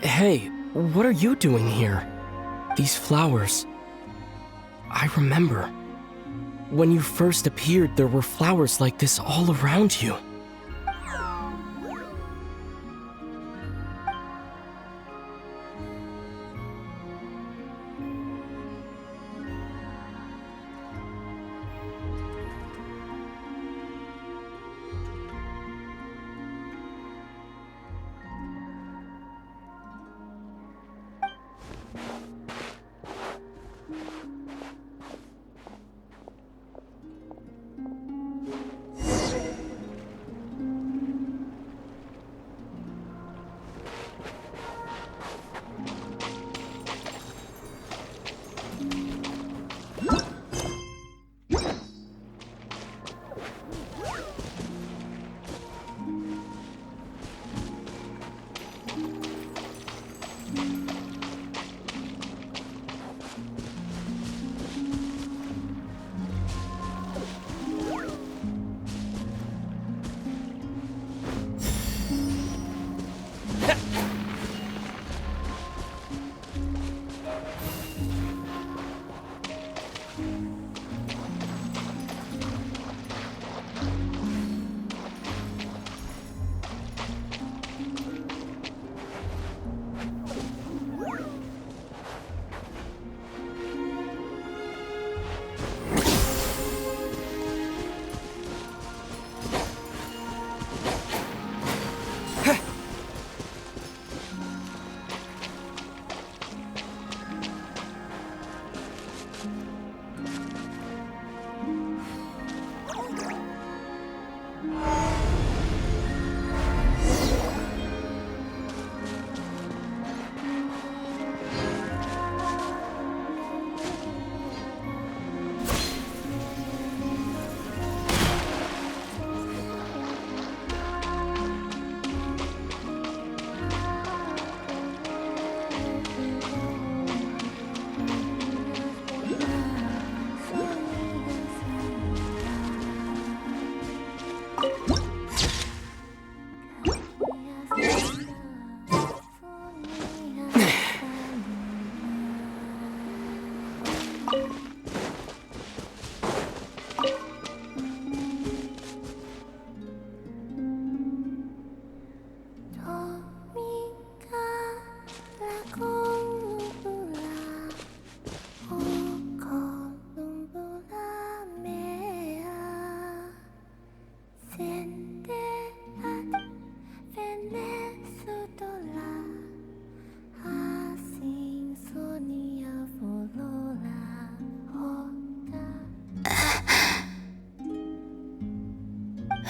Hey, what are you doing here? These flowers... I remember. When you first appeared, there were flowers like this all around you.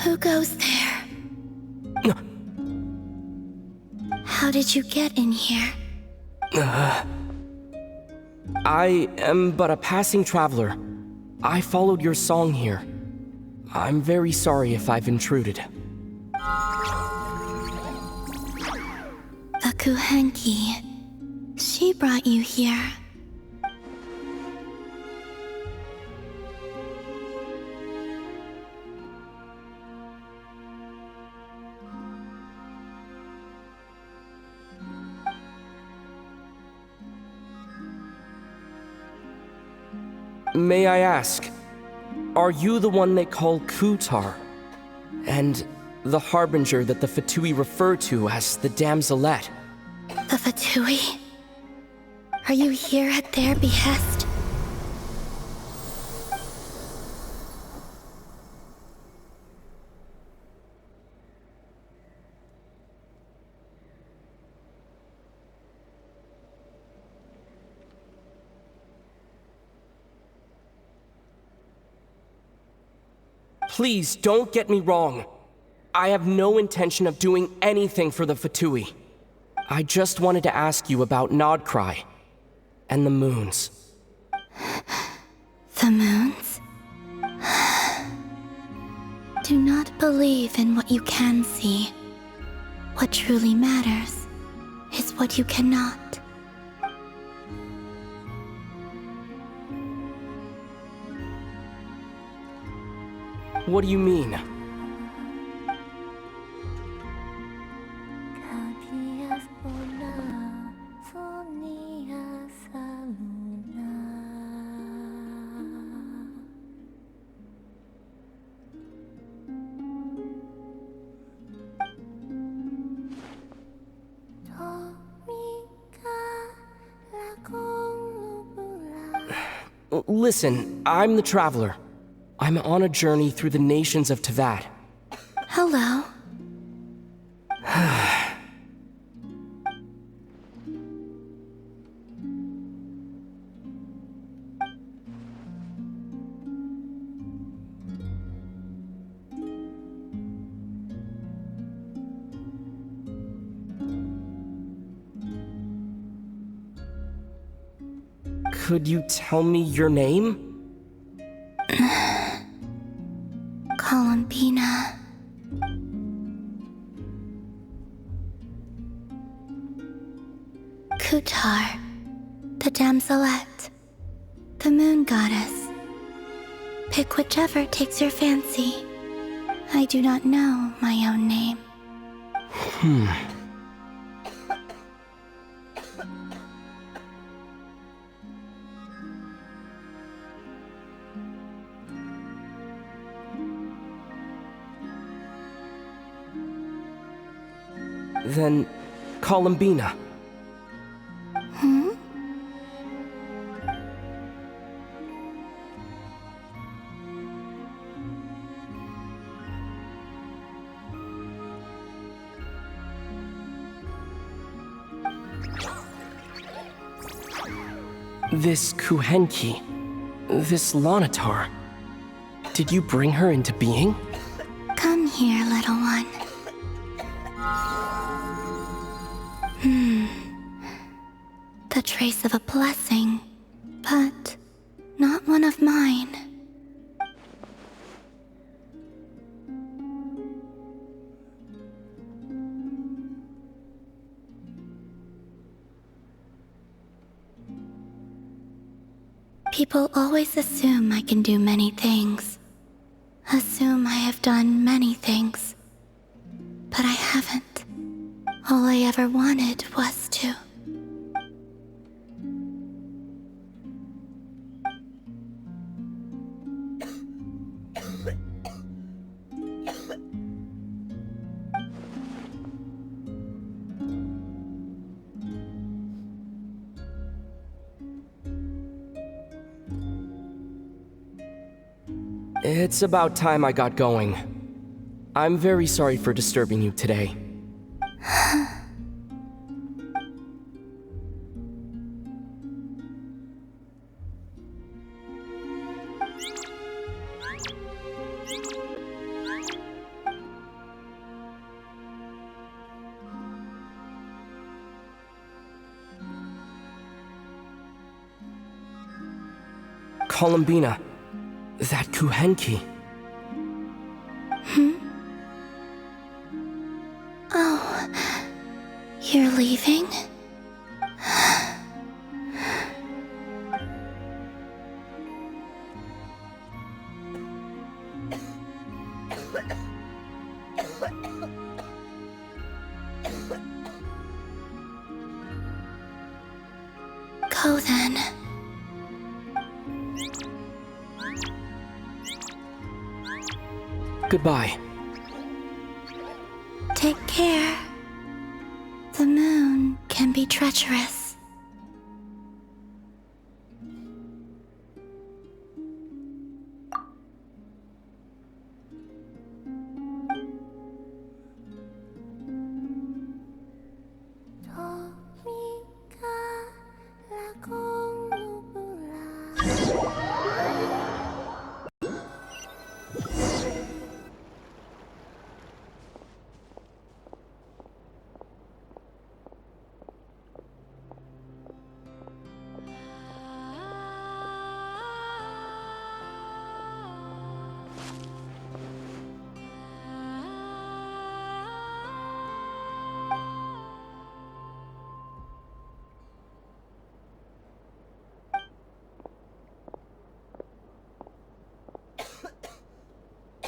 Who goes there? How did you get in here? I am but a passing traveler. I followed your song here. I'm very sorry if I've intruded. Bakuhanki. She brought you here. May I ask, are you the one they call Kutar? And the harbinger that the Fatui refer to as the Damselette? The Fatui? Are you here at their behest? Please, don't get me wrong. I have no intention of doing anything for the Fatui. I just wanted to ask you about Nodcry and the moons. The moons? Do not believe in what you can see. What truly matters is what you cannot. What do you mean? Listen, I'm the Traveler. I'm on a journey through the nations of Teyvat. Hello. Could you tell me your name? Columbina. Kutar, the damselette, the moon goddess. Pick whichever takes your fancy. I do not know my own name. Then, Columbina. This Kuhenki, this Lanatar, did you bring her into being? Come here, little one. The trace of a blessing, but not one of mine. People always assume I can do many things. Assume I have done many things. But I haven't. All I ever wanted was to. It's about time I got going. I'm very sorry for disturbing you today. Columbina, that Kuhenki. Oh, you're leaving? Go then. Goodbye. Take care. The moon can be treacherous.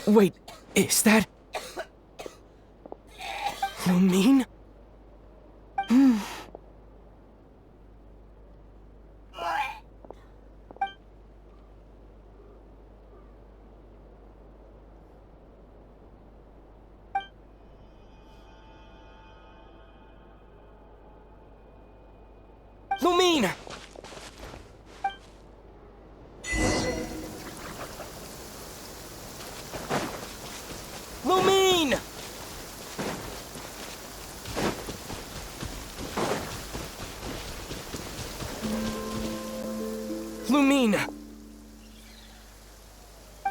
Wait, is that... Lumine? Lumine!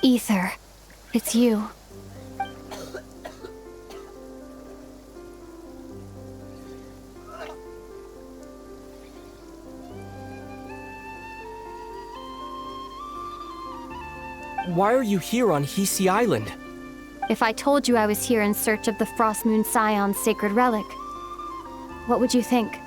Ether, it's you. Why are you here on Hisi Island? If I told you I was here in search of the Frost Moon Scion's sacred relic, what would you think?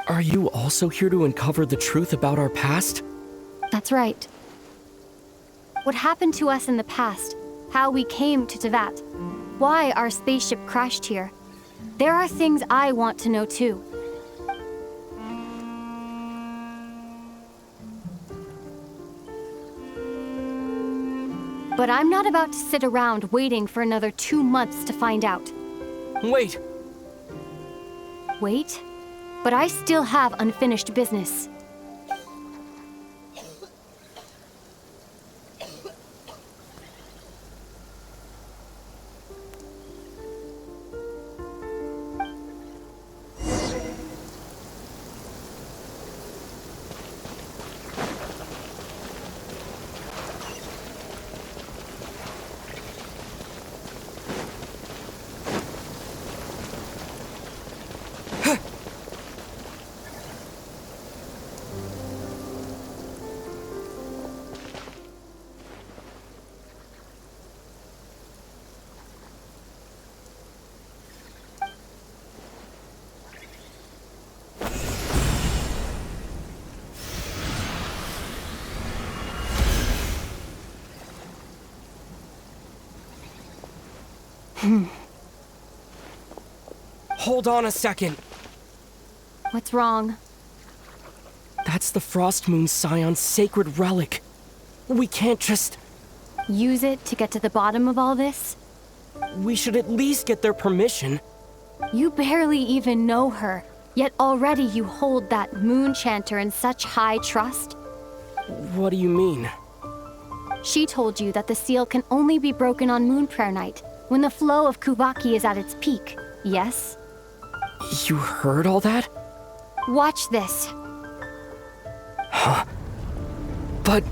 Are you also here to uncover the truth about our past? That's right. What happened to us in the past, how we came to Teyvat, why our spaceship crashed here. There are things I want to know too. But I'm not about to sit around waiting for another 2 months to find out. Wait! Wait? But I still have unfinished business. Hold on a second. What's wrong? That's the Frost Moon Scion's sacred relic. We can't just... Use it to get to the bottom of all this? We should at least get their permission. You barely even know her, yet already you hold that moon chanter in such high trust? What do you mean? She told you that the seal can only be broken on Moon Prayer Night, when the flow of Kuvaki is at its peak, yes? You heard all that? Watch this. Huh? But...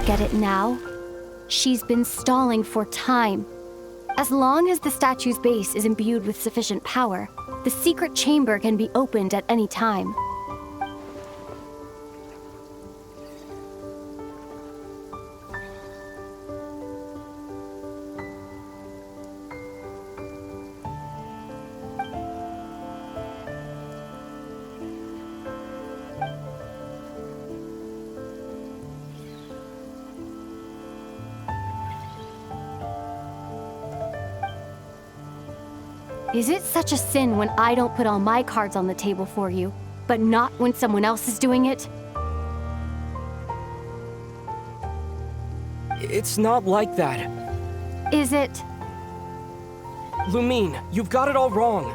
Get it now? She's been stalling for time. As long as the statue's base is imbued with sufficient power, the secret chamber can be opened at any time. Is it such a sin when I don't put all my cards on the table for you, but not when someone else is doing it? It's not like that. Is it? Lumine, you've got it all wrong.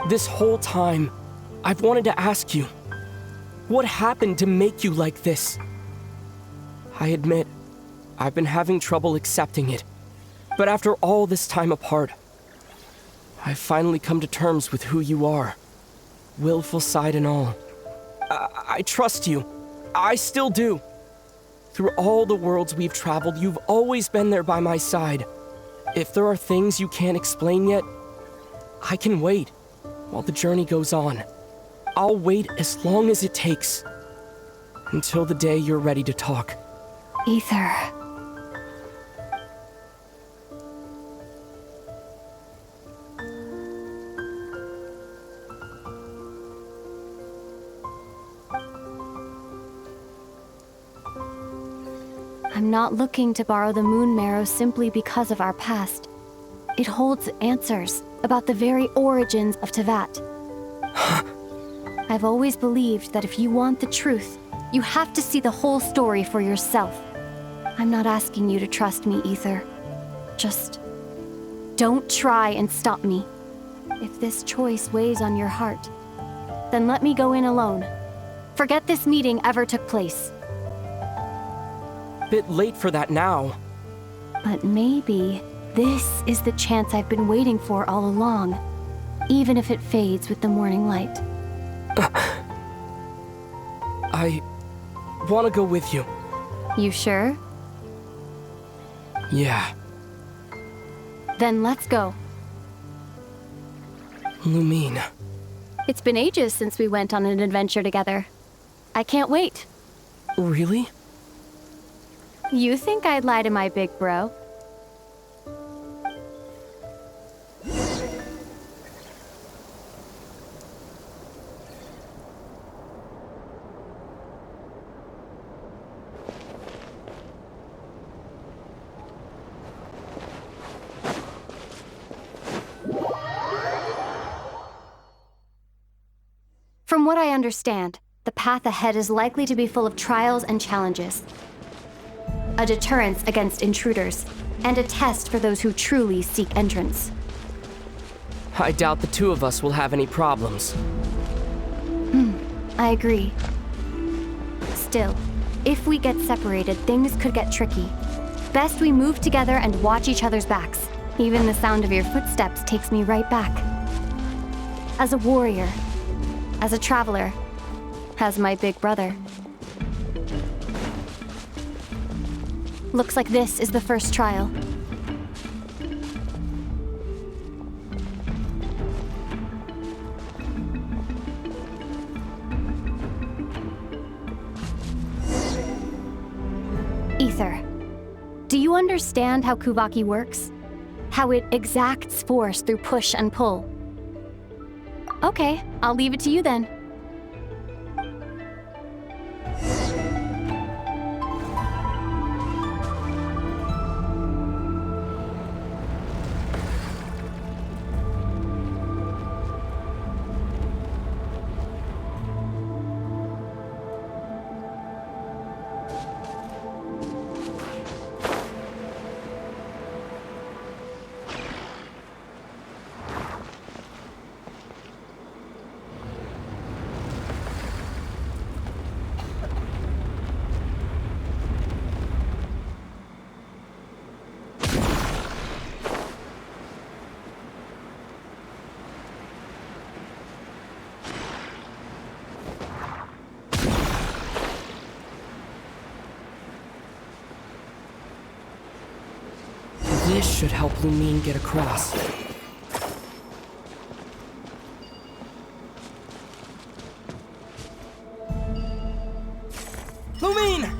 This whole time, I've wanted to ask you, what happened to make you like this? I admit, I've been having trouble accepting it. But after all this time apart, I've finally come to terms with who you are. Willful side and all. I trust you. I still do. Through all the worlds we've traveled, you've always been there by my side. If there are things you can't explain yet, I can wait while the journey goes on. I'll wait as long as it takes. Until the day you're ready to talk. Ether. I'm not looking to borrow the Moon Marrow simply because of our past. It holds answers about the very origins of Teyvat. I've always believed that if you want the truth, you have to see the whole story for yourself. I'm not asking you to trust me, Ether. Just don't try and stop me. If this choice weighs on your heart, Then let me go in alone. Forget this meeting ever took place. Bit late for that now. But maybe this is the chance I've been waiting for all along, even if it fades with the morning light. I want to go with you. You sure? Yeah. Then let's go. Lumine. It's been ages since we went on an adventure together. I can't wait. Really? You think I'd lie to my big bro? From what I understand, the path ahead is likely to be full of trials and challenges. A deterrence against intruders, and a test for those who truly seek entrance. I doubt the two of us will have any problems. I agree. Still, if we get separated, things could get tricky. Best we move together and watch each other's backs. Even the sound of your footsteps takes me right back. As a warrior, as a traveler, as my big brother. Looks like this is the first trial. Ether. Do you understand how Kuvaki works? How it exacts force through push and pull? Okay, I'll leave it to you then. This should help Lumine get across. Lumine!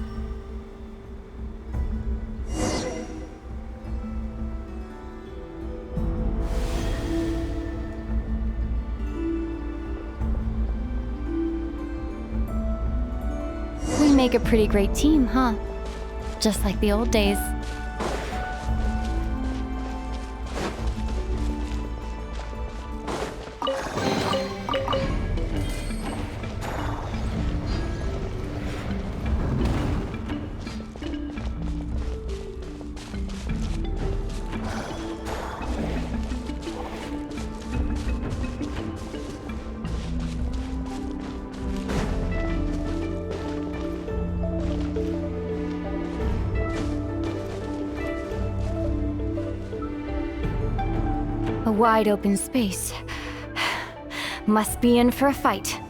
We make a pretty great team, huh? Just like the old days. A wide open space. Must be in for a fight.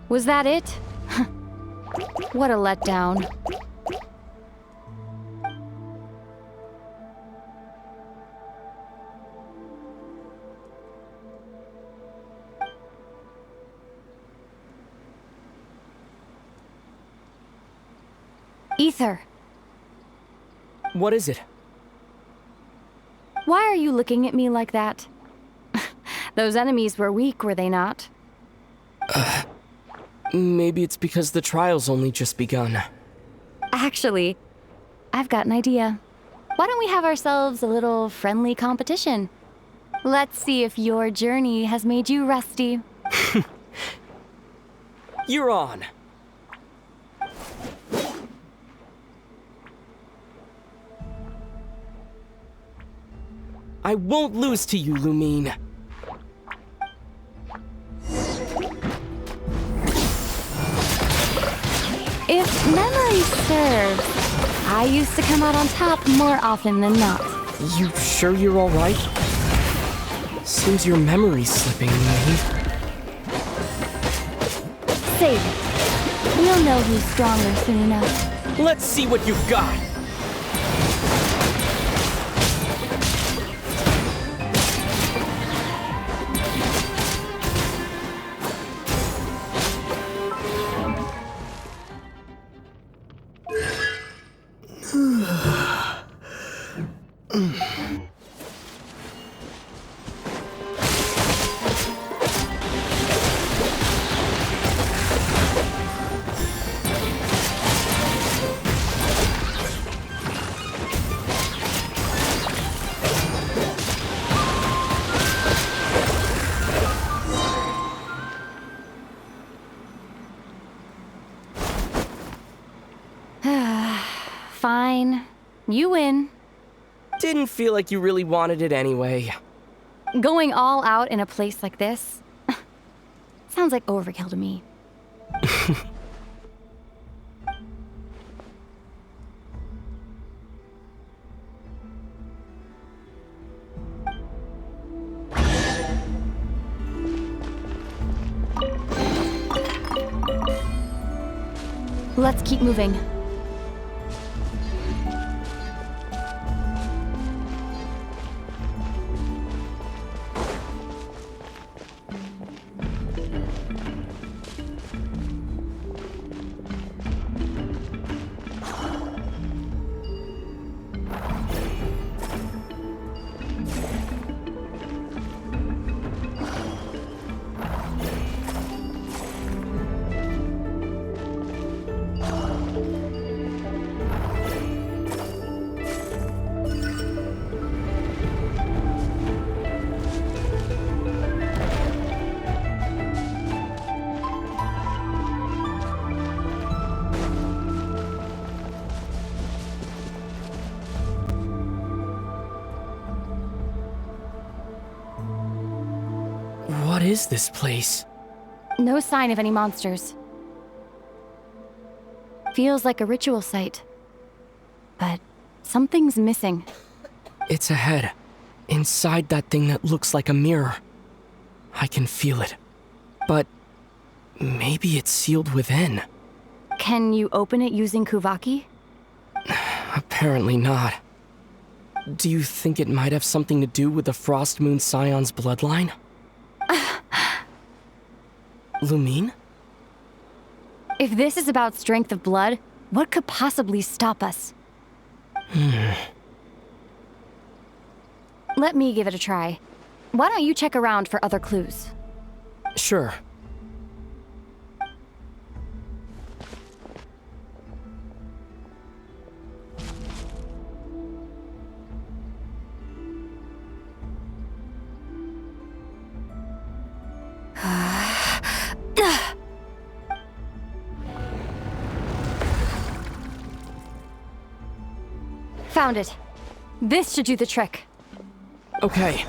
Was that it? What a letdown. Ether, What is it? why are you looking at me like that? Those enemies were weak, were they not? Maybe it's because the trial's only just begun. Actually, I've got an idea. Why don't we have ourselves a little friendly competition? Let's see if your journey has made you rusty. You're on. I won't lose to you, Lumine. If memory serves, I used to come out on top more often than not. You sure you're alright? Seems your memory's slipping, Lumine. Save it. We'll know who's stronger soon enough. Let's see what you've got. Fine. You win. Didn't feel like you really wanted it anyway. Going all out in a place like this sounds like overkill to me. Let's keep moving. What is this place? No sign of any monsters. Feels like a ritual site. But something's missing. It's ahead. Inside that thing that looks like a mirror. I can feel it. But maybe it's sealed within. Can you open it using Kuvaki? Apparently not. Do you think it might have something to do with the Frost Moon Scion's bloodline? Lumine? If this is about strength of blood, what could possibly stop us? Let me give it a try. Why don't you check around for other clues? Sure. Found it. This should do the trick. Okay.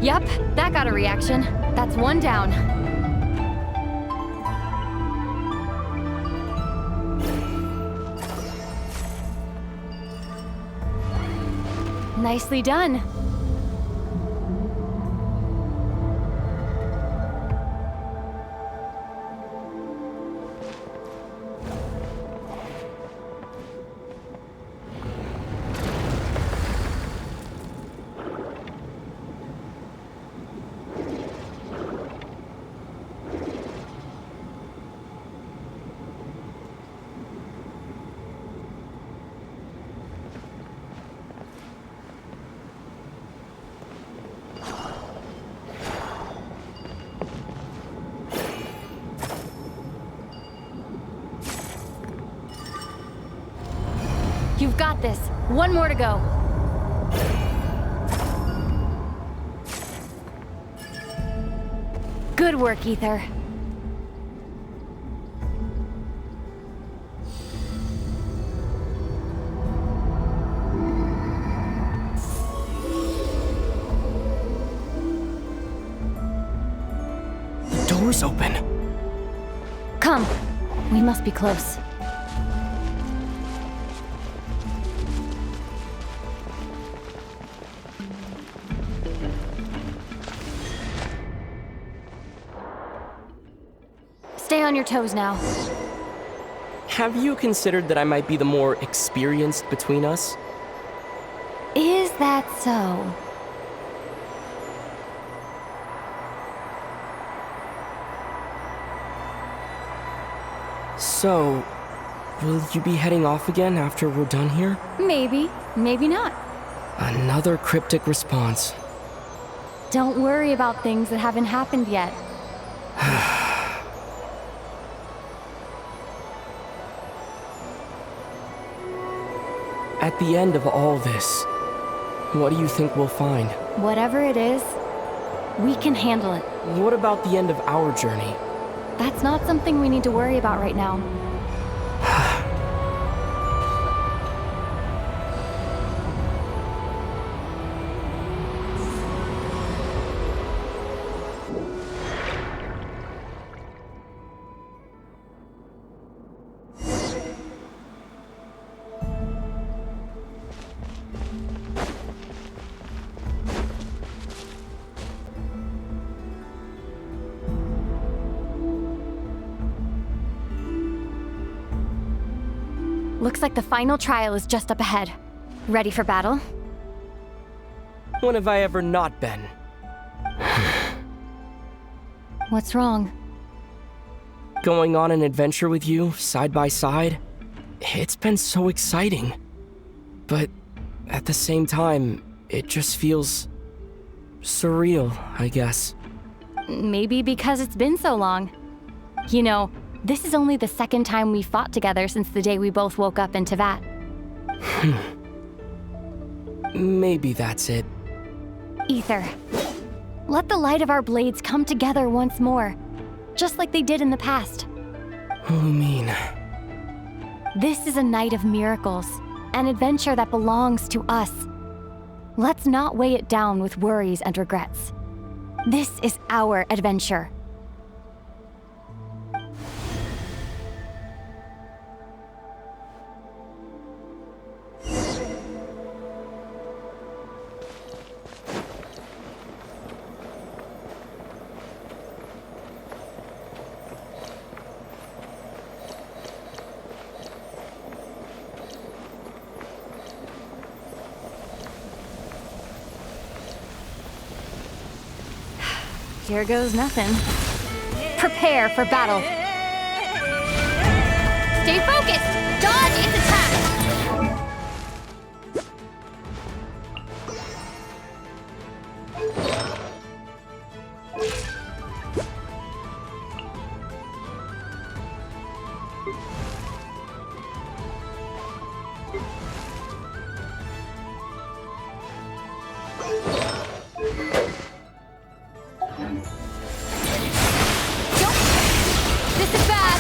Yup, that got a reaction. That's one down. Nicely done. got this. One more to go. Good work, Ether. The door's open. Come. We must be close. Stay on your toes now. Have you considered that I might be the more experienced between us? Is that so? So, will you be heading off again after we're done here? Maybe, maybe not. Another cryptic response. Don't worry about things that haven't happened yet. At the end of all this, what do you think we'll find? Whatever it is, we can handle it. What about the end of our journey? That's not something we need to worry about right now. Looks like the final trial is just up ahead. Ready for battle? When have I ever not been? What's wrong? Going on an adventure with you, side by side, it's been so exciting. But at the same time, it just feels surreal, I guess. Maybe because it's been so long. You know, this is only the second time we fought together since the day we both woke up in Teyvat. Maybe that's it. Ether, let the light of our blades come together once more, just like they did in the past. Lumine. This is a night of miracles, an adventure that belongs to us. Let's not weigh it down with worries and regrets. This is our adventure. Here goes nothing. Prepare for battle. Stay focused! Dodge its attack! This is bad!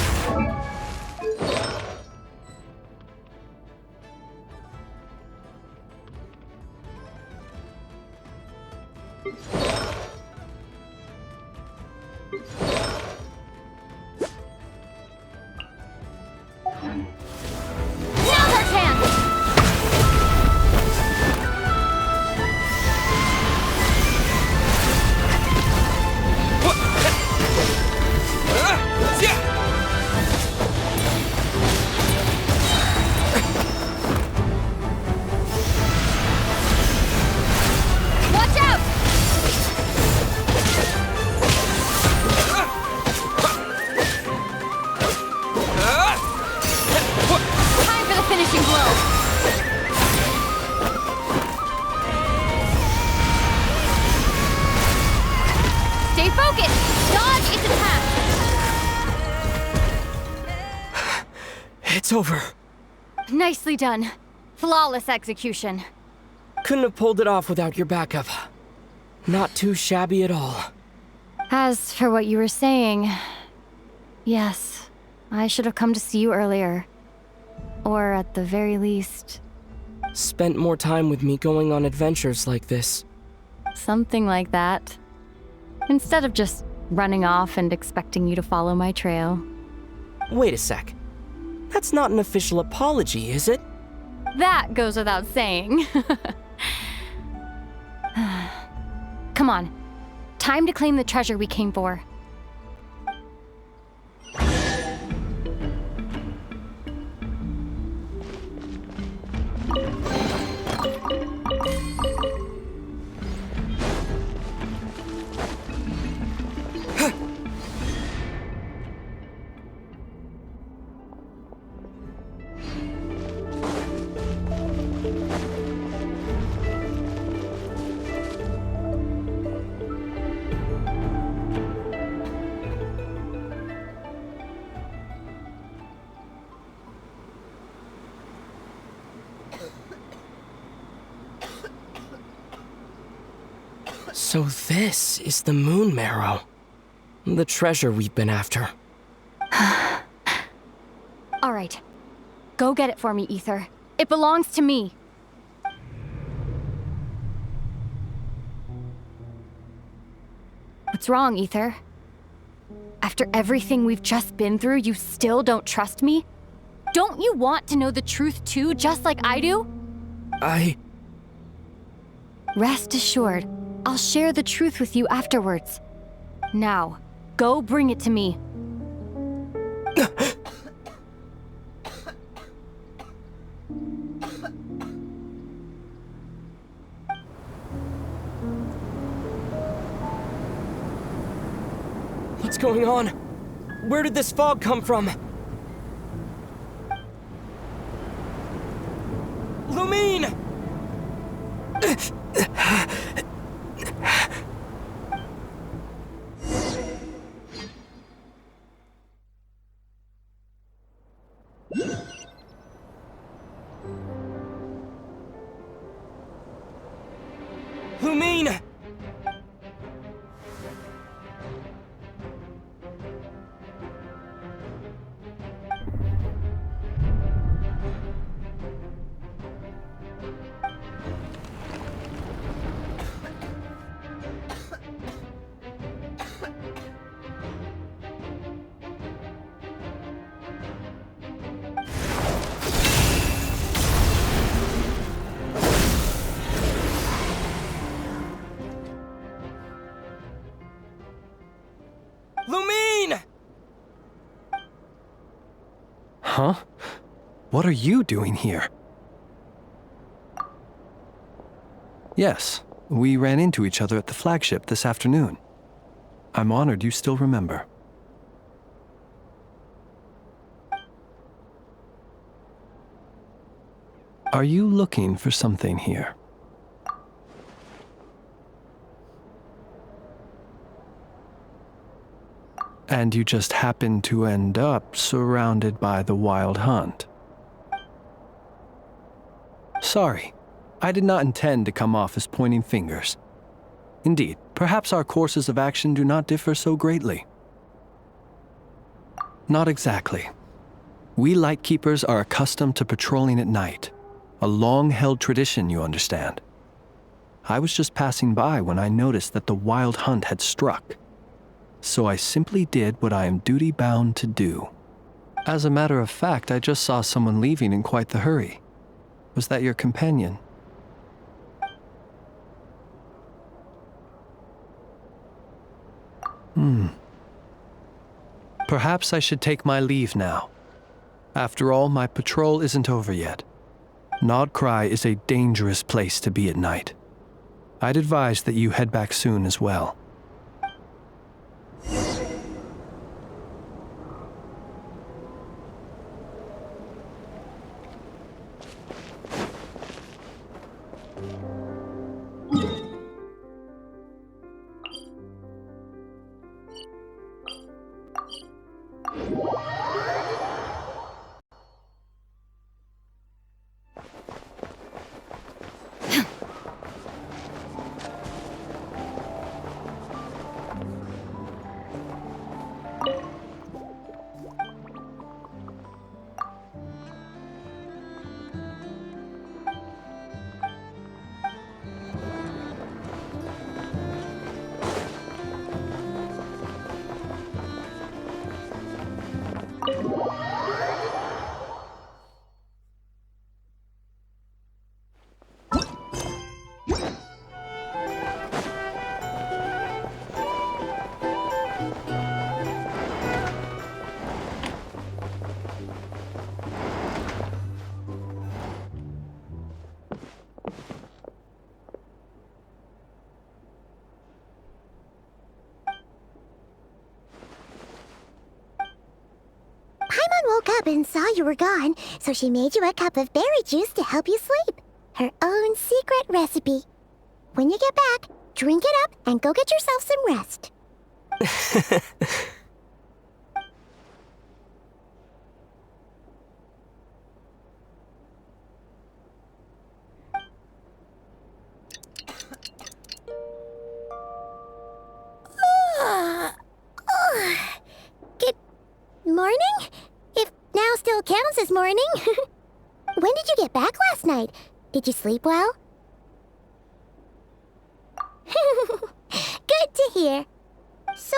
Now's our chance! Watch out! Time for the finishing blow. Stay focused! Dodge its attack! It's over. Nicely done. Flawless execution. Couldn't have pulled it off without your backup. Not too shabby at all. As for what you were saying, yes, I should have come to see you earlier. Or at the very least... Spent more time with me going on adventures like this. something like that. Instead of just running off and expecting you to follow my trail. Wait a sec. That's not an official apology, is it? That goes without saying. Come on. Time to claim the treasure we came for. So this is the Moon Marrow. The treasure we've been after. All right. Go get it for me, Ether. It belongs to me. What's wrong, Ether? After everything we've just been through, you still don't trust me? Don't you want to know the truth too, just like I do? Rest assured, I'll share the truth with you afterwards. Now, go bring it to me. What's going on? Where did this fog come from? Lumine! Lumine! Lumine! Huh? What are you doing here? Yes, we ran into each other at the flagship this afternoon. I'm honored you still remember. Are you looking for something here? And you just happen to end up surrounded by the Wild Hunt. Sorry, I did not intend to come off as pointing fingers. Indeed, perhaps our courses of action do not differ so greatly. Not exactly. We Lightkeepers are accustomed to patrolling at night, a long-held tradition, you understand. I was just passing by when I noticed that the Wild Hunt had struck. So I simply did what I am duty-bound to do. As a matter of fact, I just saw someone leaving in quite the hurry. Was that your companion? Perhaps I should take my leave now. After all, my patrol isn't over yet. Nodcry is a dangerous place to be at night. I'd advise that you head back soon as well. woke up and saw you were gone, so she made you a cup of berry juice to help you sleep. Her own secret recipe. When you get back, drink it up and go get yourself some rest. Good morning? If now still counts as morning. When did you get back last night? Did you sleep well? Good to hear. So,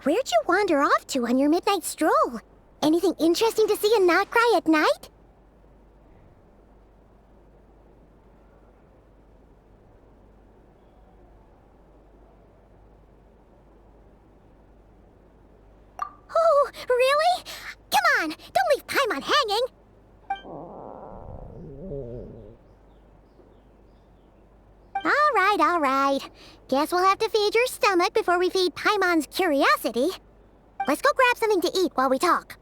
where'd you wander off to on your midnight stroll? Anything interesting to see in Notcry at night? Oh, really? Come on, don't leave Paimon hanging. All right. Guess we'll have to feed your stomach before we feed Paimon's curiosity. Let's go grab something to eat while we talk.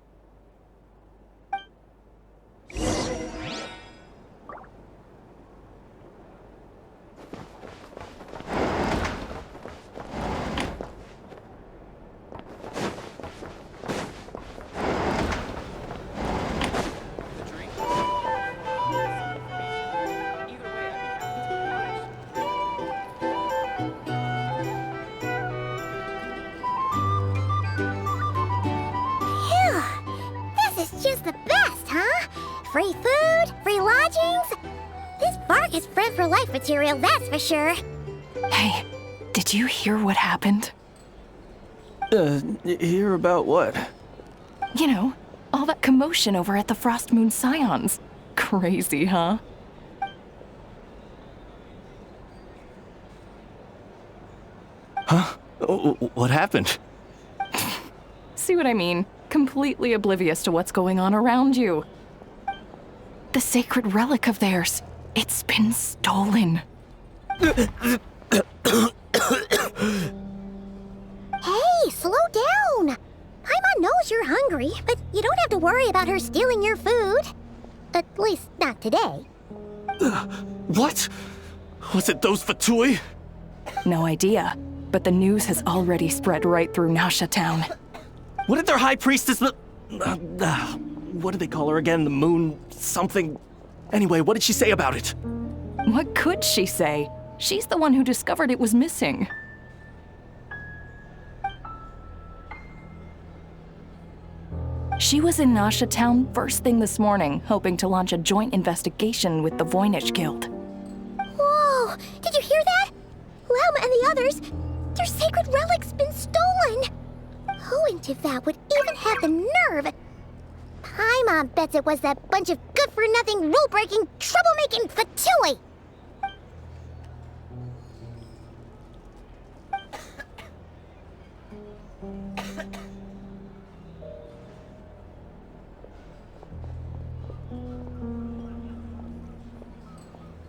Just the best, huh? Free food, free lodgings. This park is bred for life material, that's for sure. Hey, did you hear what happened? Hear about what? You know, all that commotion over at the Frost Moon Scions. Crazy, huh? Huh? What happened? See what I mean? Completely oblivious to what's going on around you. The sacred relic of theirs, it's been stolen. Hey, slow down. Paimon knows you're hungry, but you don't have to worry about her stealing your food. At least not today. What? Was it those Fatui? No idea, but the news has already spread right through Nasha Town. What did their high priestess, what did they call her again? The moon something? Anyway, what did she say about it? What could she say? She's the one who discovered it was missing. She was in Nasha Town first thing this morning, hoping to launch a joint investigation with the Voynich Guild. Whoa! Did you hear that? Lem and the others, their sacred relic's been stolen! Who in Tivat would even have the nerve? Paimon bets it was that bunch of good-for-nothing, rule-breaking, troublemaking Fatui!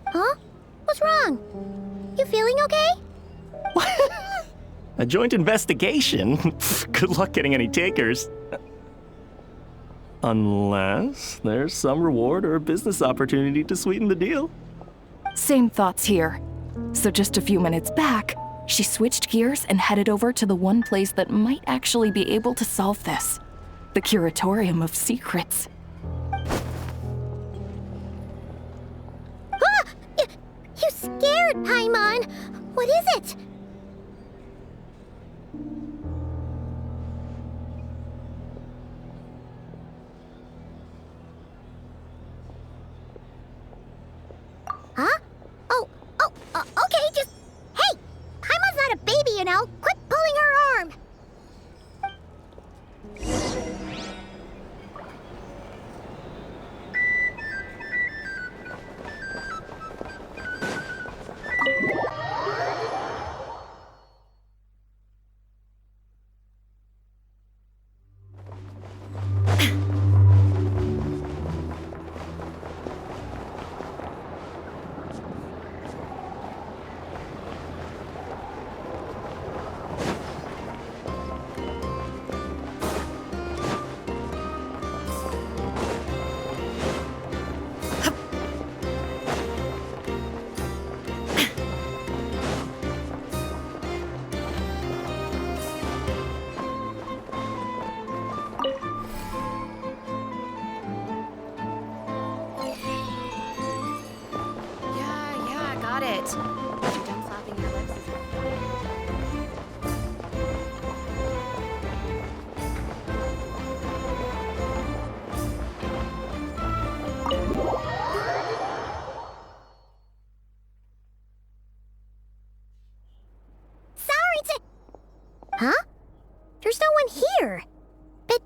Huh? What's wrong? You feeling okay? A joint investigation? Good luck getting any takers. Unless there's some reward or a business opportunity to sweeten the deal. Same thoughts here. So just a few minutes back, she switched gears and headed over to the one place that might actually be able to solve this. The Curatorium of Secrets. Ah! You scared, Paimon! What is it? Huh? Okay, just... Hey! Paimon's not a baby, you know! Quit pulling her arm! it. Are you done slapping your lips? Sorry to... Huh? There's no one here. But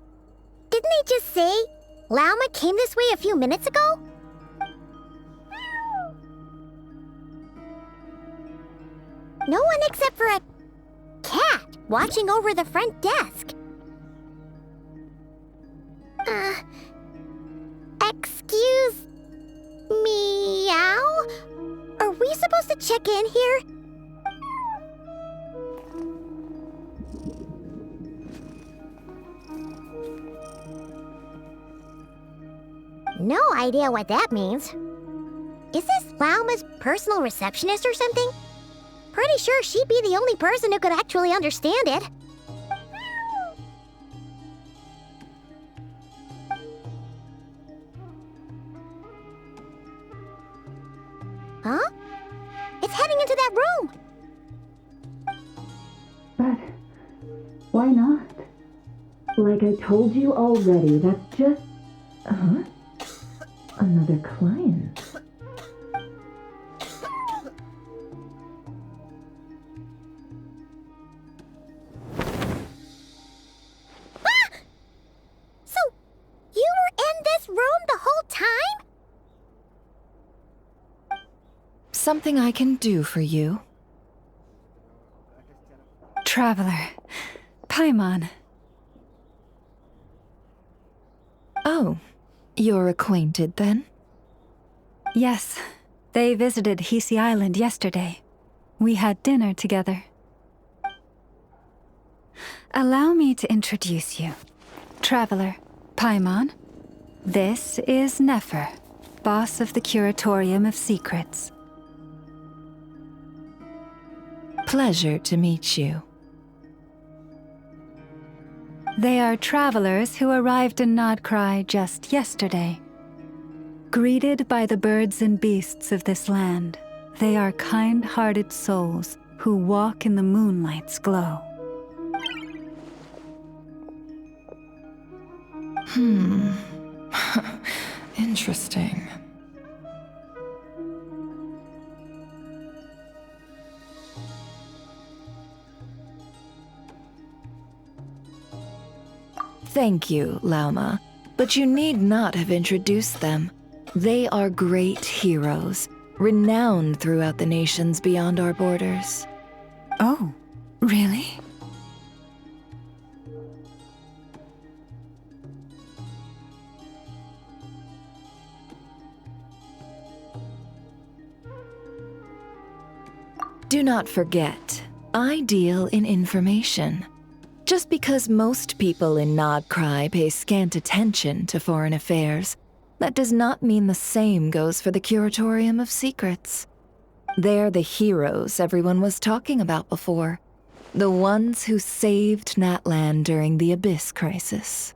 didn't they just say Lauma came this way a few minutes ago? No one except for a cat watching over the front desk. Excuse... meow? Are we supposed to check in here? No idea what that means. Is this Lauma's personal receptionist or something? Pretty sure she'd be the only person who could actually understand it. Huh? It's heading into that room! But why not? Like I told you already, that's just... Huh? Another client. So, you were in this room the whole time? Something I can do for you. Traveler. Paimon. Oh, you're acquainted then? Yes, they visited Hisi Island yesterday. We had dinner together. Allow me to introduce you. Traveler, Paimon. This is Nefer, boss of the Curatorium of Secrets. Pleasure to meet you. They are travelers who arrived in Nodcry just yesterday. Greeted by the birds and beasts of this land, they are kind-hearted souls who walk in the moonlight's glow. Interesting. Thank you, Lauma, but you need not have introduced them. They are great heroes, renowned throughout the nations beyond our borders. Oh, really? Do not forget, I deal in information. Just because most people in Nodcry pay scant attention to foreign affairs, that does not mean the same goes for the Curatorium of Secrets. They're the heroes everyone was talking about before. The ones who saved Natlan during the Abyss crisis.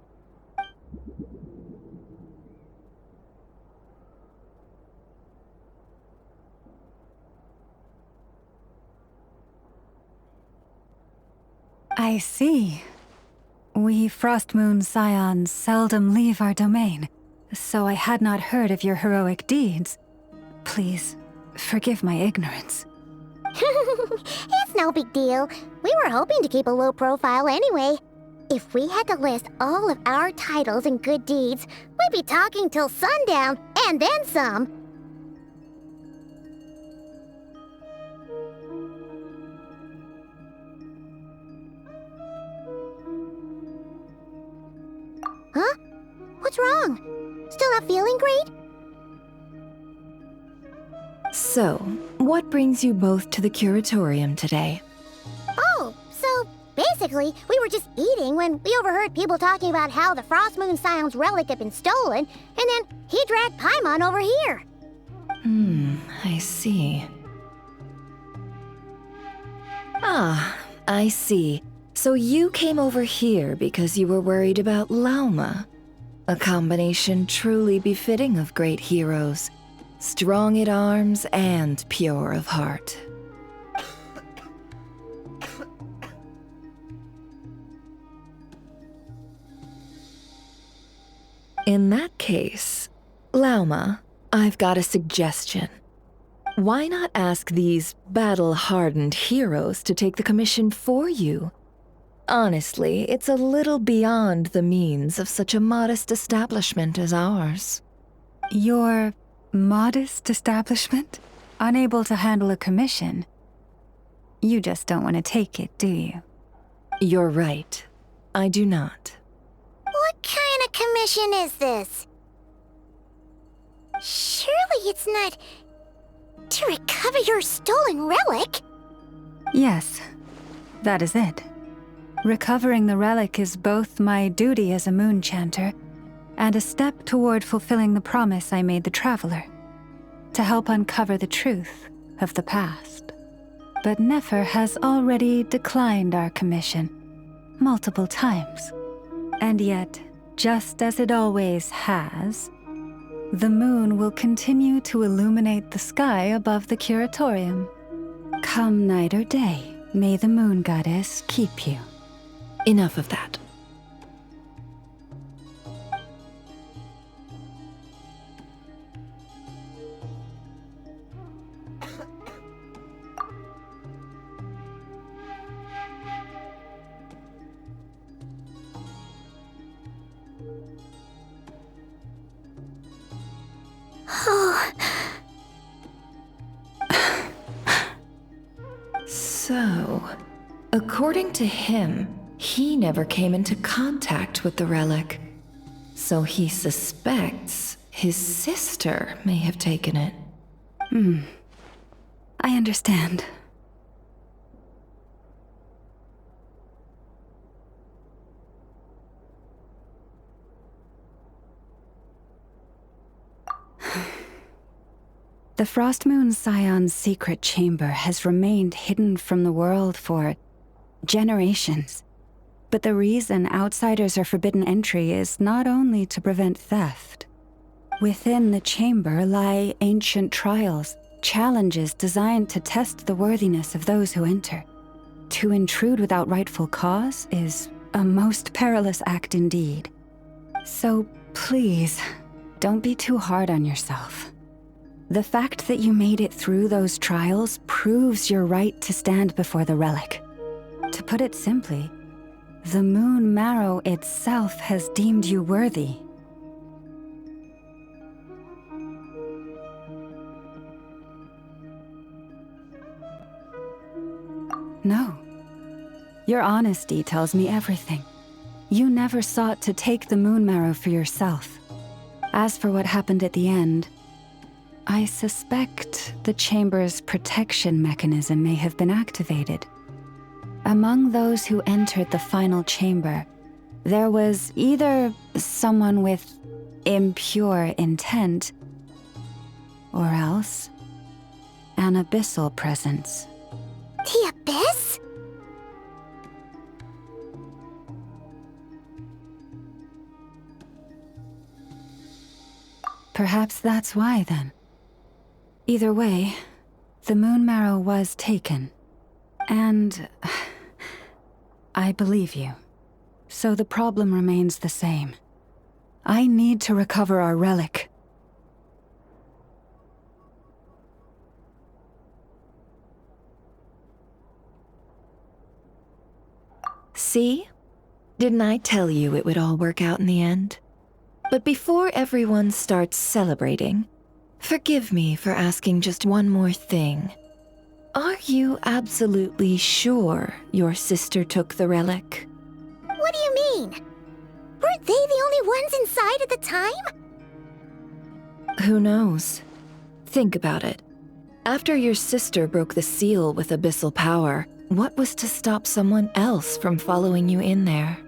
I see. We Frostmoon Scions seldom leave our domain, so I had not heard of your heroic deeds. Please, forgive my ignorance. It's no big deal. We were hoping to keep a low profile anyway. If we had to list all of our titles and good deeds, we'd be talking till sundown, and then some. Huh? What's wrong? Still not feeling great? So, what brings you both to the Curatorium today? Oh, so basically, we were just eating when we overheard people talking about how the Frostmoon Scion's relic had been stolen, and then he dragged Paimon over here. I see. Ah, I see. So you came over here because you were worried about Lauma. A combination truly befitting of great heroes. strong at arms and pure of heart. In that case, Lauma, I've got a suggestion. Why not ask these battle-hardened heroes to take the commission for you? Honestly, it's a little beyond the means of such a modest establishment as ours. Your modest establishment? Unable to handle a commission? You just don't want to take it, do you? You're right. I do not. What kind of commission is this? Surely it's not to recover your stolen relic? Yes, that is it. Recovering the relic is both my duty as a moon chanter and a step toward fulfilling the promise I made the traveler, to help uncover the truth of the past. But Nefer has already declined our commission multiple times. And yet, just as it always has, the moon will continue to illuminate the sky above the curatorium. Come night or day, may the moon goddess keep you. Enough of that. So, according to him, he never came into contact with the relic. So he suspects his sister may have taken it. I understand. The Frost Moon Scion's secret chamber has remained hidden from the world for generations. But the reason outsiders are forbidden entry is not only to prevent theft. Within the chamber lie ancient trials, challenges designed to test the worthiness of those who enter. To intrude without rightful cause is a most perilous act indeed. So please, don't be too hard on yourself. The fact that you made it through those trials proves your right to stand before the relic. To put it simply, the Moon Marrow itself has deemed you worthy. No. Your honesty tells me everything. You never sought to take the Moon Marrow for yourself. As for what happened at the end, I suspect the chamber's protection mechanism may have been activated. Among those who entered the final chamber, there was either someone with impure intent, or else an abyssal presence. The Abyss? Perhaps that's why, then. Either way, the Moon Marrow was taken. And I believe you. So the problem remains the same. I need to recover our relic. See? Didn't I tell you it would all work out in the end? But before everyone starts celebrating, forgive me for asking just one more thing. Are you absolutely sure your sister took the relic? What do you mean? Weren't they the only ones inside at the time? Who knows? Think about it. After your sister broke the seal with abyssal power, what was to stop someone else from following you in there?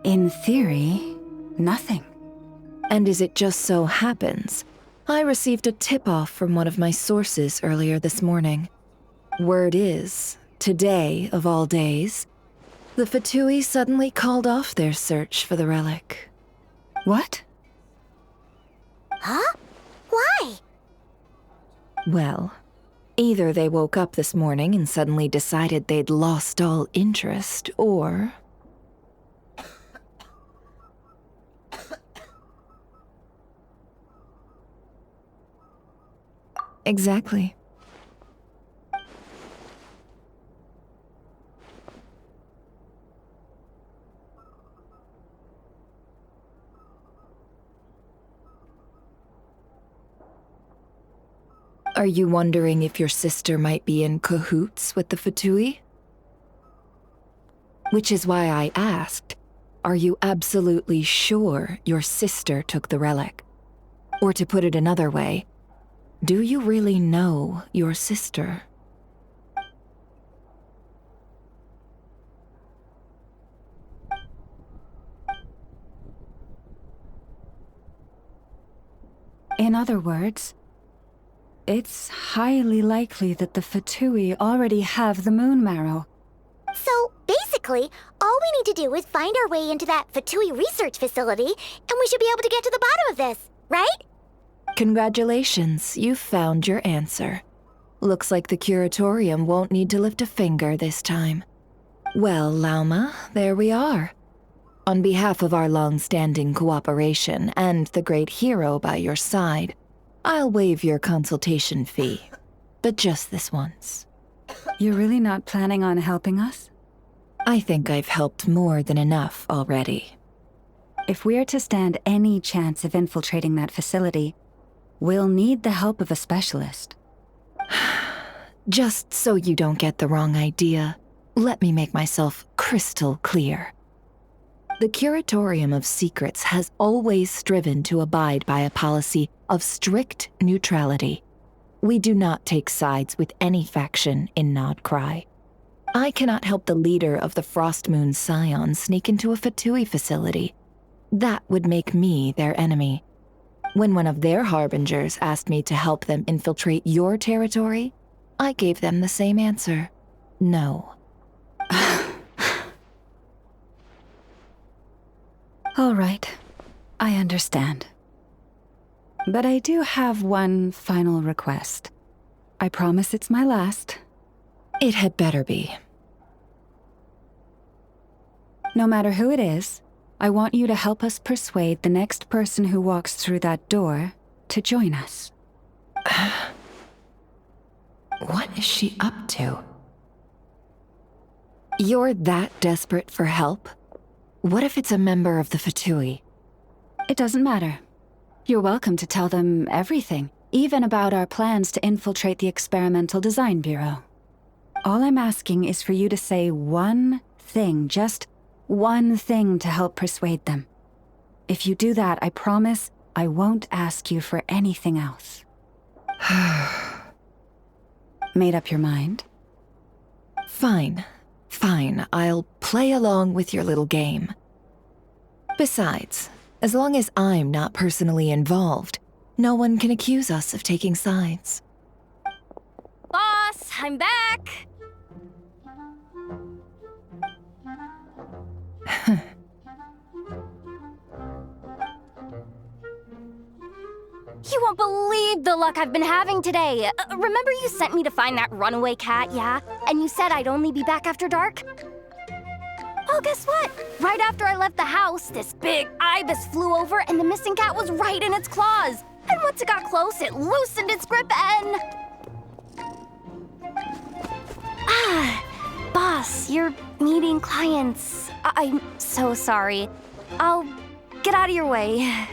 In theory, nothing. And as it just so happens, I received a tip-off from one of my sources earlier this morning. Word is, today of all days, the Fatui suddenly called off their search for the relic. What? Huh? Well, either they woke up this morning and suddenly decided they'd lost all interest, or... Exactly. Are you wondering if your sister might be in cahoots with the Fatui? Which is why I asked, are you absolutely sure your sister took the relic? Or to put it another way, do you really know your sister? In other words, it's highly likely that the Fatui already have the moon marrow. So, basically, all we need to do is find our way into that Fatui research facility, and we should be able to get to the bottom of this, right? Congratulations, you've found your answer. Looks like the curatorium won't need to lift a finger this time. Well, Lauma, there we are. On behalf of our long-standing cooperation and the great hero by your side, I'll waive your consultation fee, but just this once. You're really not planning on helping us? I think I've helped more than enough already. If we're to stand any chance of infiltrating that facility, we'll need the help of a specialist. Just so you don't get the wrong idea, let me make myself crystal clear. The Curatorium of Secrets has always striven to abide by a policy of strict neutrality. We do not take sides with any faction in Nodcry. I cannot help the leader of the Frostmoon Scions sneak into a Fatui facility. That would make me their enemy. When one of their harbingers asked me to help them infiltrate your territory, I gave them the same answer. No. All right, I understand. But I do have one final request. I promise it's my last. It had better be. No matter who it is, I want you to help us persuade the next person who walks through that door to join us. What is she up to? You're that desperate for help? What if it's a member of the Fatui? It doesn't matter. You're welcome to tell them everything, even about our plans to infiltrate the Experimental Design Bureau. All I'm asking is for you to say one thing, just one thing to help persuade them. If you do that, I promise I won't ask you for anything else. Made up your mind? Fine. Fine, I'll play along with your little game. Besides, as long as I'm not personally involved, no one can accuse us of taking sides. Boss, I'm back! You won't believe the luck I've been having today. Remember you sent me to find that runaway cat, yeah? And you said I'd only be back after dark? Well, guess what? Right after I left the house, this big ibis flew over and the missing cat was right in its claws. And once it got close, it loosened its grip and... Boss, you're meeting clients. I'm so sorry. I'll get out of your way.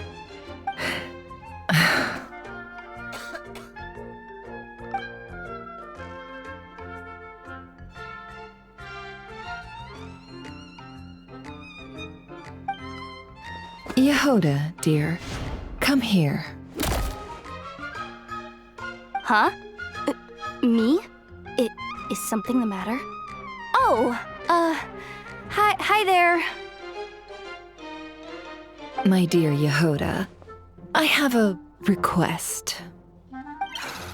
Yehoda, dear, come here. Huh? Me? Is something the matter? Oh, hi there. My dear Yehoda, I have a request.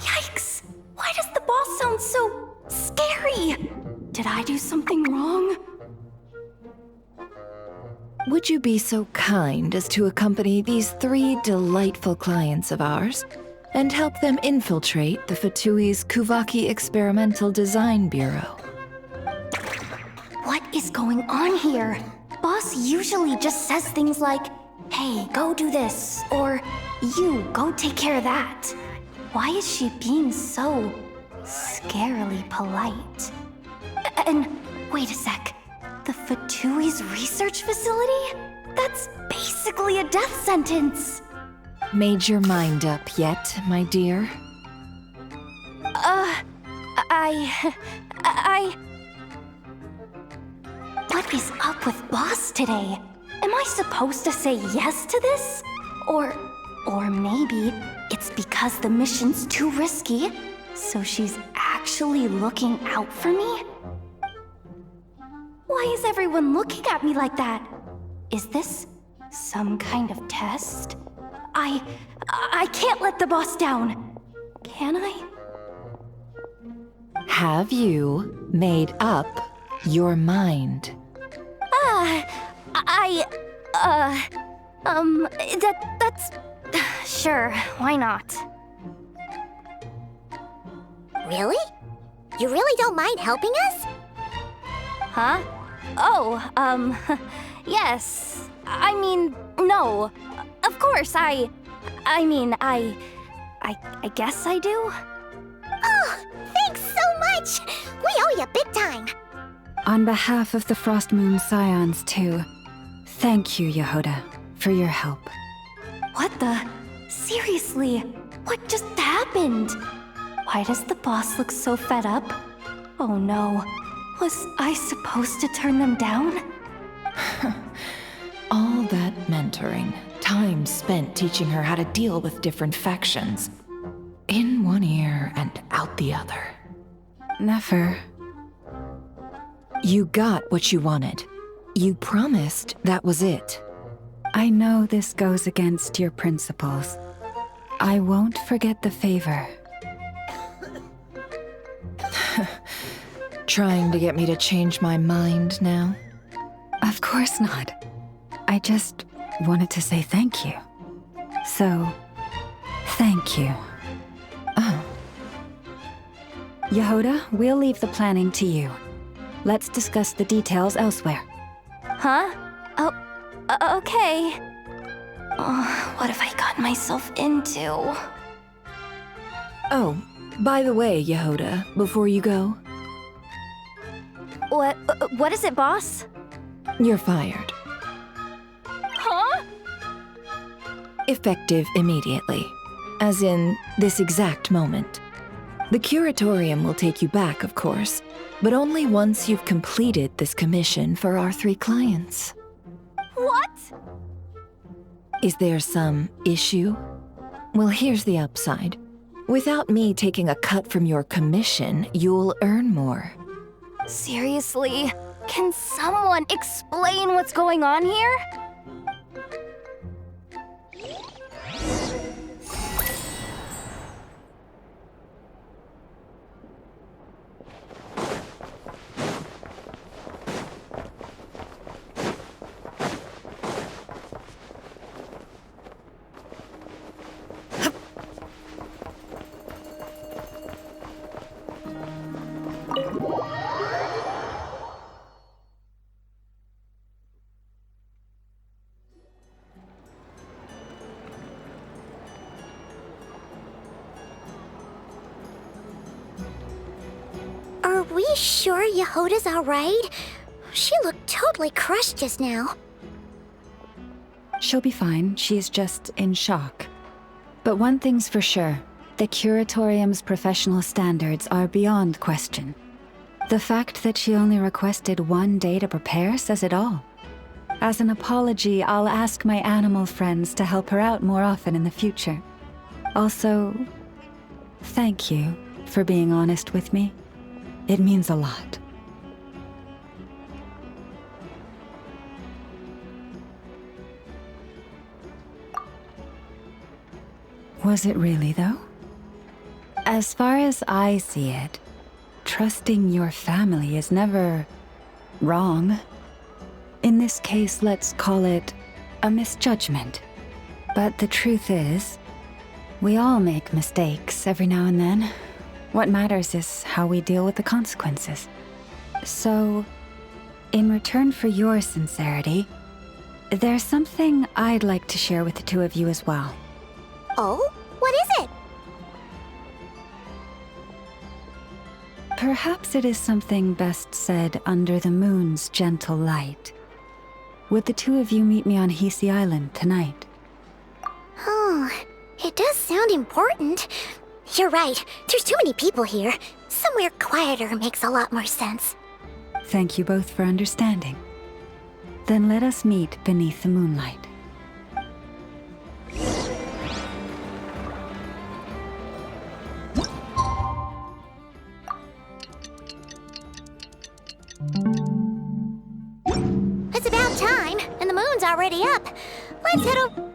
Yikes! Why does the boss sound so scary? Did I do something wrong? Would you be so kind as to accompany these 3 delightful clients of ours and help them infiltrate the Fatui's Kuvaki Experimental Design Bureau. What is going on here? Boss usually just says things like, hey, go do this, or you, go take care of that. Why is she being so scarily polite? And wait a sec, the Fatui's research facility? That's basically a death sentence. Made your mind up yet, my dear? What is up with Boss today? Am I supposed to say yes to this? Or maybe it's because the mission's too risky, so she's actually looking out for me? Why is everyone looking at me like that? Is this some kind of test? I can't let the boss down. Can I? Have you made up your mind? That's... Sure, why not? Really? You really don't mind helping us? Huh? Oh, yes. I mean, no. Of course, I guess I do. Oh, thanks so much! We owe you big time! On behalf of the Frost Moon Scions, too, thank you, Yehoda, for your help. What the? Seriously, what just happened? Why does the boss look so fed up? Oh no, was I supposed to turn them down? All that mentoring, time spent teaching her how to deal with different factions. In one ear and out the other. Never. You got what you wanted. You promised that was it. I know this goes against your principles. I won't forget the favor. Trying to get me to change my mind now? Of course not. I just wanted to say thank you. So, thank you. Oh. Yehoda, we'll leave the planning to you. Let's discuss the details elsewhere. Huh? Oh, okay. Oh, what have I gotten myself into? Oh, by the way, Yehoda, before you go, What is it, boss? you're fired. Huh? Effective immediately. As in, this exact moment. The curatorium will take you back, of course, but only once you've completed this commission for our 3 clients. What? Is there some issue? Well, here's the upside. Without me taking a cut from your commission, you'll earn more. Seriously? Can someone explain what's going on here? Are we sure Yehoda's alright? She looked totally crushed just now. She'll be fine. She's just in shock. But one thing's for sure. The curatorium's professional standards are beyond question. The fact that she only requested 1 day to prepare says it all. As an apology, I'll ask my animal friends to help her out more often in the future. Also, thank you for being honest with me. It means a lot. Was it really, though? As far as I see it, trusting your family is never wrong. In this case, let's call it a misjudgment. But the truth is, We all make mistakes every now and then. What matters is how we deal with the consequences. So, in return for your sincerity, there's something I'd like to share with the two of you as well. Oh? What is it? Perhaps it is something best said under the moon's gentle light. Would the two of you meet me on Hisi Island tonight? Oh, it does sound important. You're right, there's too many people here. Somewhere quieter makes a lot more sense. Thank you both for understanding. Then let us meet beneath the moonlight. It's about time, and the moon's already up. Let's head over.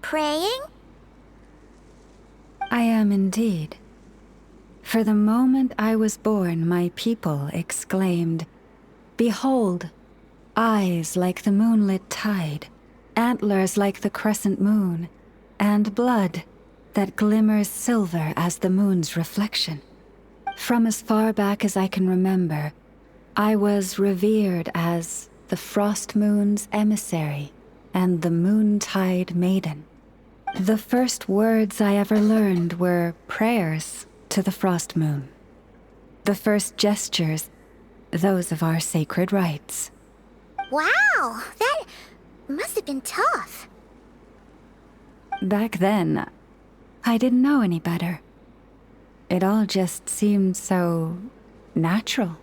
Praying? I am indeed. For the moment I was born, my people exclaimed, "Behold, eyes like the moonlit tide, antlers like the crescent moon, and blood that glimmers silver as the moon's reflection." From as far back as I can remember, I was revered as the frost moon's emissary and the moontide maiden. The first words I ever learned were prayers to the frost moon. The first gestures, those of our sacred rites. Wow, that must have been tough. Back then, I didn't know any better. It all just seemed so natural.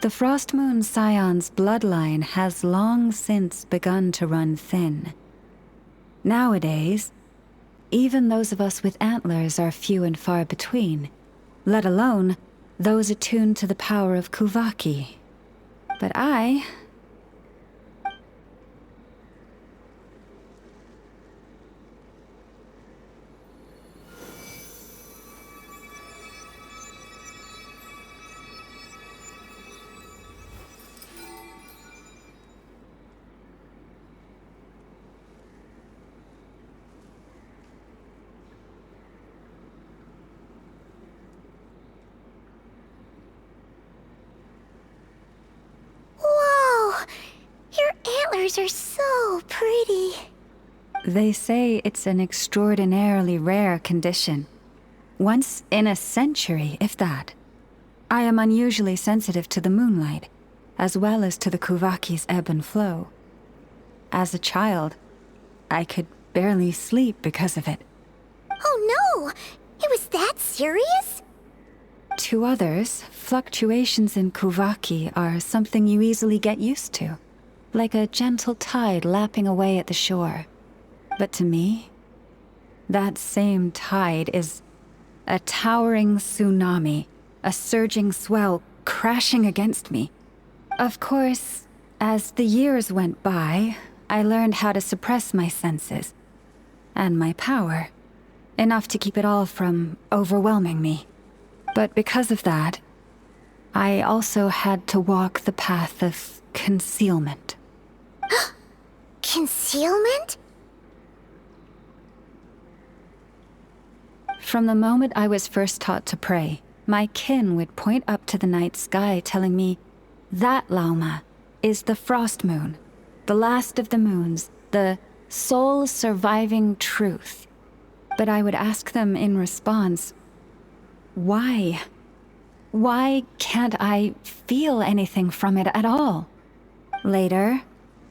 The Frost Moon Scion's bloodline has long since begun to run thin. Nowadays, even those of us with antlers are few and far between, let alone those attuned to the power of Kuvaki. But I... Are so pretty. They say it's an extraordinarily rare condition. Once in a century, if that. I am unusually sensitive to the moonlight, as well as to the Kuvaki's ebb and flow. As a child, I could barely sleep because of it. Oh no! It was that serious? To others, fluctuations in Kuvaki are something you easily get used to. Like a gentle tide lapping away at the shore. But to me, that same tide is a towering tsunami, a surging swell crashing against me. Of course, as the years went by, I learned how to suppress my senses. and my power. Enough to keep it all from overwhelming me. But because of that, I also had to walk the path of concealment. Concealment? From the moment I was first taught to pray, my kin would point up to the night sky telling me, "That, Lauma, is the frost moon, the last of the moons, the sole surviving truth." But I would ask them in response, why? Why can't I feel anything from it at all? Later,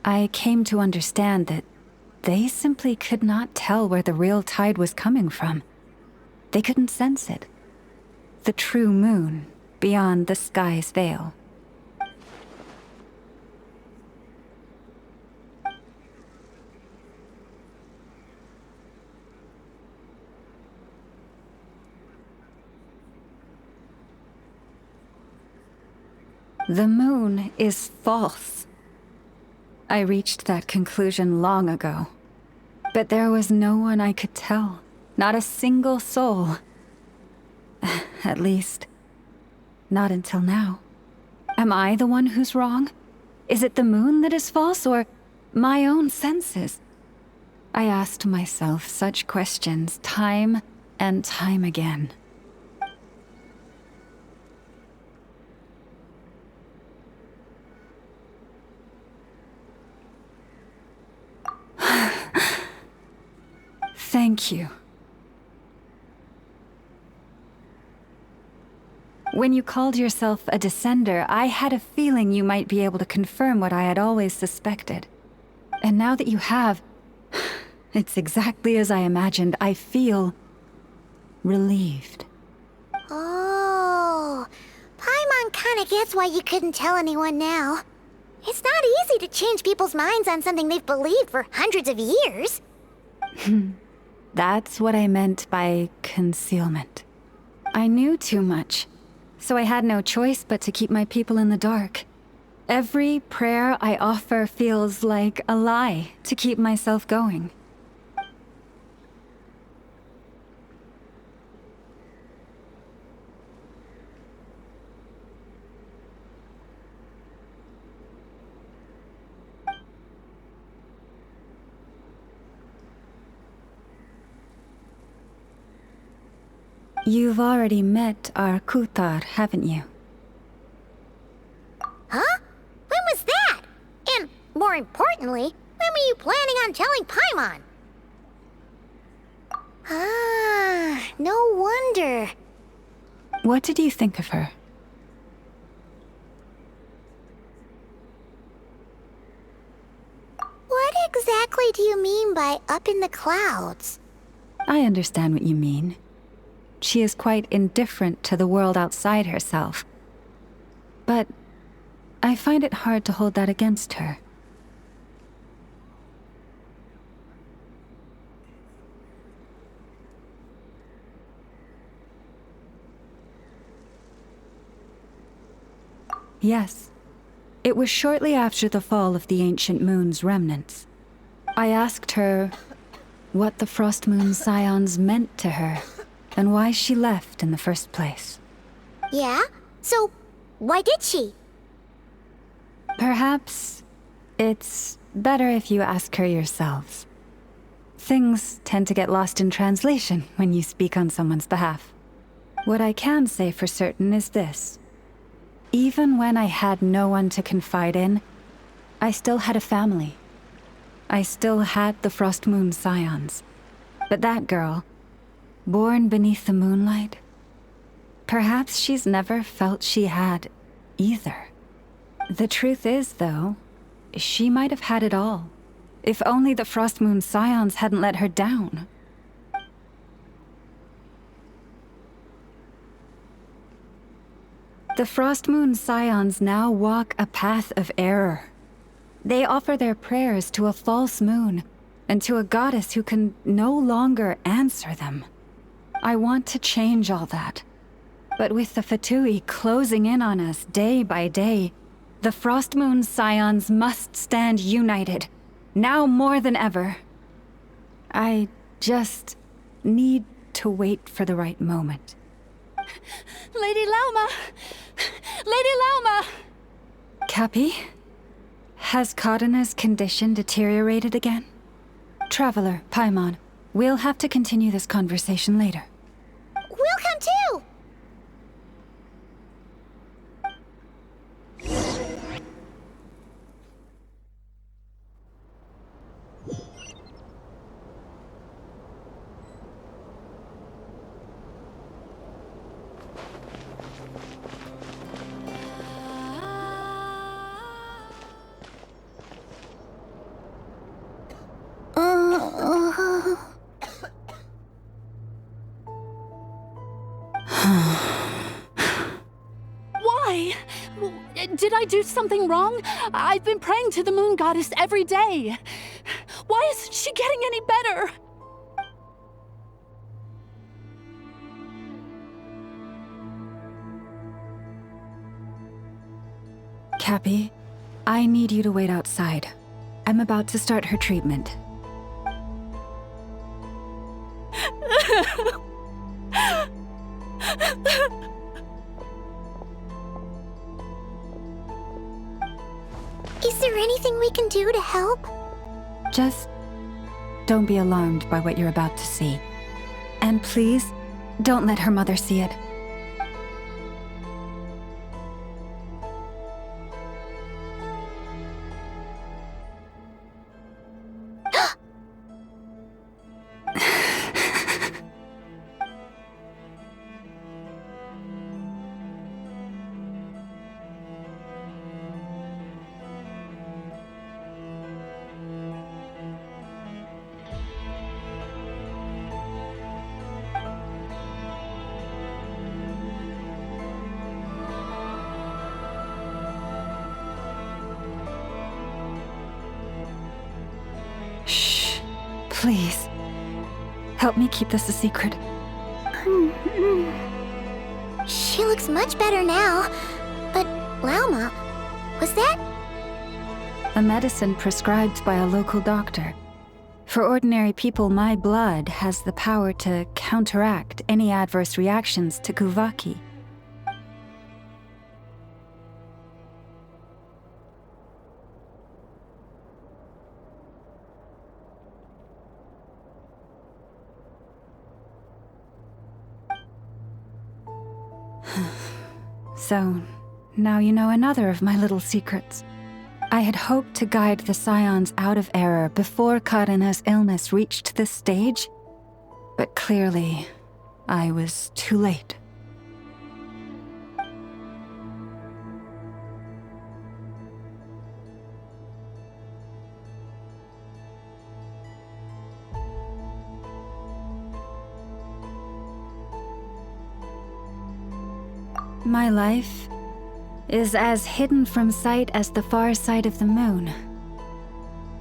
I came to understand that they simply could not tell where the real tide was coming from. They couldn't sense it. The true moon beyond the sky's veil. The moon is false. I reached that conclusion long ago. But there was no one I could tell. Not a single soul. At least, not until now. Am I the one who's wrong? Is it the moon that is false, or my own senses? I asked myself such questions time and time again. Thank you. When you called yourself a descender, I had a feeling you might be able to confirm what I had always suspected. And now that you have, it's exactly as I imagined. I feel relieved. Oh, Paimon kinda gets why you couldn't tell anyone now. It's not easy to change people's minds on something they've believed for hundreds of years. That's what I meant by concealment. I knew too much, so I had no choice but to keep my people in the dark. Every prayer I offer feels like a lie to keep myself going. You've already met our Kutar, haven't you? Huh? When was that? And, more importantly, when were you planning on telling Paimon? Ah, no wonder. What did you think of her? What exactly do you mean by up in the clouds? I understand what you mean. She is quite indifferent to the world outside herself. But I find it hard to hold that against her. Yes. It was shortly after the fall of the ancient moon's remnants. I asked her what the Frost Moon Scions meant to her, and why she left in the first place. Yeah? So, why did she? Perhaps it's better if you ask her yourselves. Things tend to get lost in translation when you speak on someone's behalf. What I can say for certain is this. Even when I had no one to confide in, I still had a family. I still had the Frost Moon Scions. But that girl, born beneath the moonlight, perhaps she's never felt she had either. The truth is, though, she might have had it all, if only the Frost Moon Scions hadn't let her down. The Frost Moon Scions now walk a path of error. They offer their prayers to a false moon, and to a goddess who can no longer answer them. I want to change all that. But with the Fatui closing in on us day by day, the Frost Moon Scions must stand united, now more than ever. I just need to wait for the right moment. Lady Lauma! Lady Lauma! Cappy? Has Karina's condition deteriorated again? Traveler, Paimon, we'll have to continue this conversation later. We'll come too! Why? Did I do something wrong? I've been praying to the moon goddess every day. Why isn't she getting any better? Cappy, I need you to wait outside. I'm about to start her treatment. Is there anything we can do to help? Just don't be alarmed by what you're about to see. And please, don't let her mother see it. Please, help me keep this a secret. She looks much better now. But, Lauma, was that? A medicine prescribed by a local doctor. For ordinary people, my blood has the power to counteract any adverse reactions to Kuvaki. So, now you know another of my little secrets. I had hoped to guide the Scions out of error before Karina's illness reached this stage, but clearly, I was too late. My life is as hidden from sight as the far side of the moon.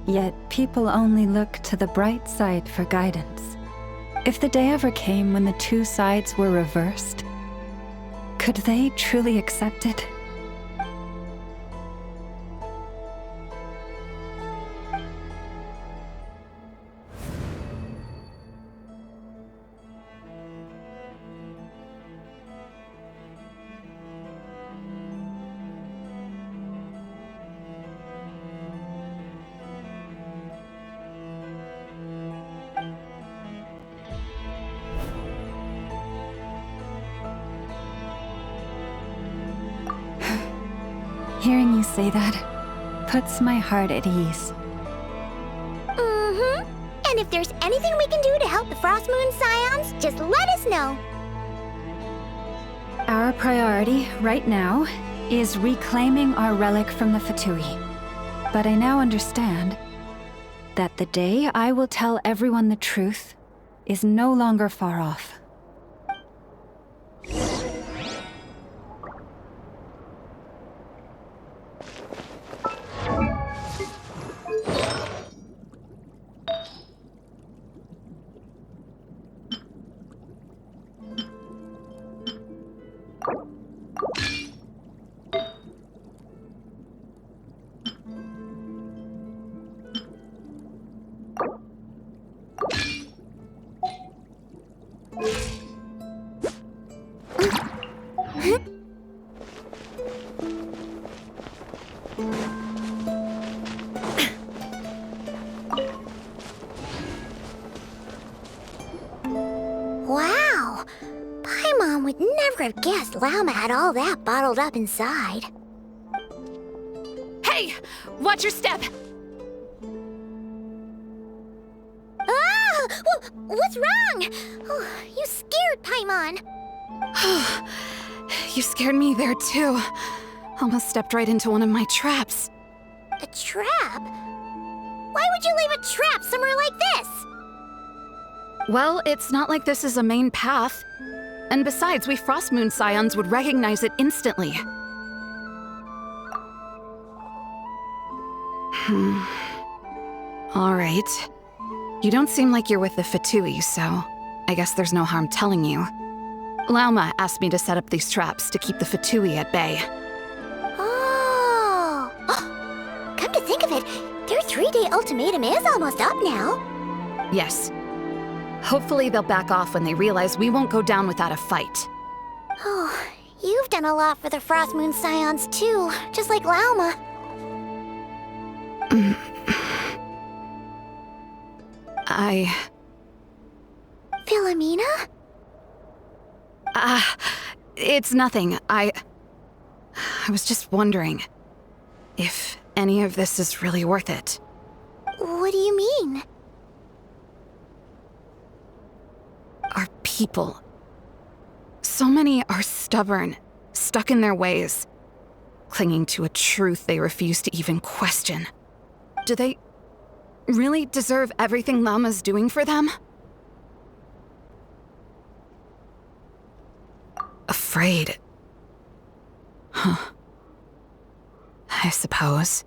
Yet people only look to the bright side for guidance. If the day ever came when the two sides were reversed, could they truly accept it? Hearing you say that puts my heart at ease. Mm-hmm. And if there's anything we can do to help the Frost Moon Scions, just let us know. Our priority right now is reclaiming our relic from the Fatui. But I now understand that the day I will tell everyone the truth is no longer far off. never have guessed Lauma had all that bottled up inside. Hey! Watch your step! Ah! What's wrong? Oh, you scared Paimon. You scared me there too. Almost stepped right into one of my traps. A trap? Why would you leave a trap somewhere like this? Well, it's not like this is a main path. And besides, we Frost Moon Scions would recognize it instantly. All right. You don't seem like you're with the Fatui, so I guess there's no harm telling you. Lauma asked me to set up these traps to keep the Fatui at bay. Oh! Come to think of it, their 3-day ultimatum is almost up now. Yes. Hopefully they'll back off when they realize we won't go down without a fight. Oh, you've done a lot for the Frost Moon Scions too, just like Lauma. Philomena? It's nothing. I was just wondering if any of this is really worth it. What do you mean? Our people. So many are stubborn, stuck in their ways, clinging to a truth they refuse to even question. Do they really deserve everything Lauma's doing for them? Afraid. Huh. I suppose.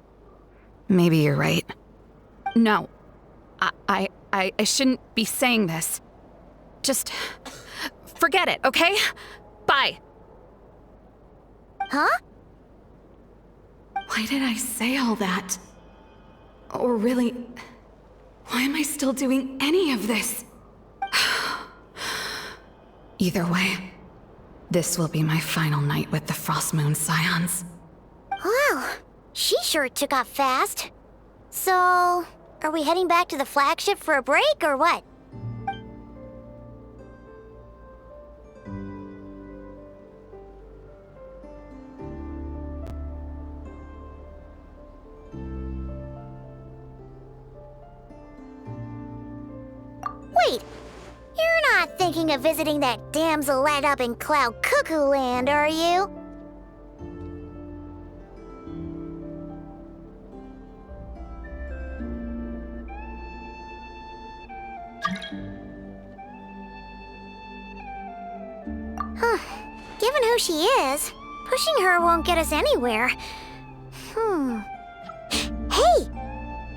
Maybe you're right. No. I shouldn't be saying this. Just forget it, okay? Bye. Huh? Why did I say all that? Or really, why am I still doing any of this? Either way, this will be my final night with the Frost Moon Scions. Wow, she sure took off fast. So, are we heading back to the flagship for a break or what? Wait, you're not thinking of visiting that damselette up in Cloud Cuckoo Land, are you? Huh. Given who she is, pushing her won't get us anywhere. Hey!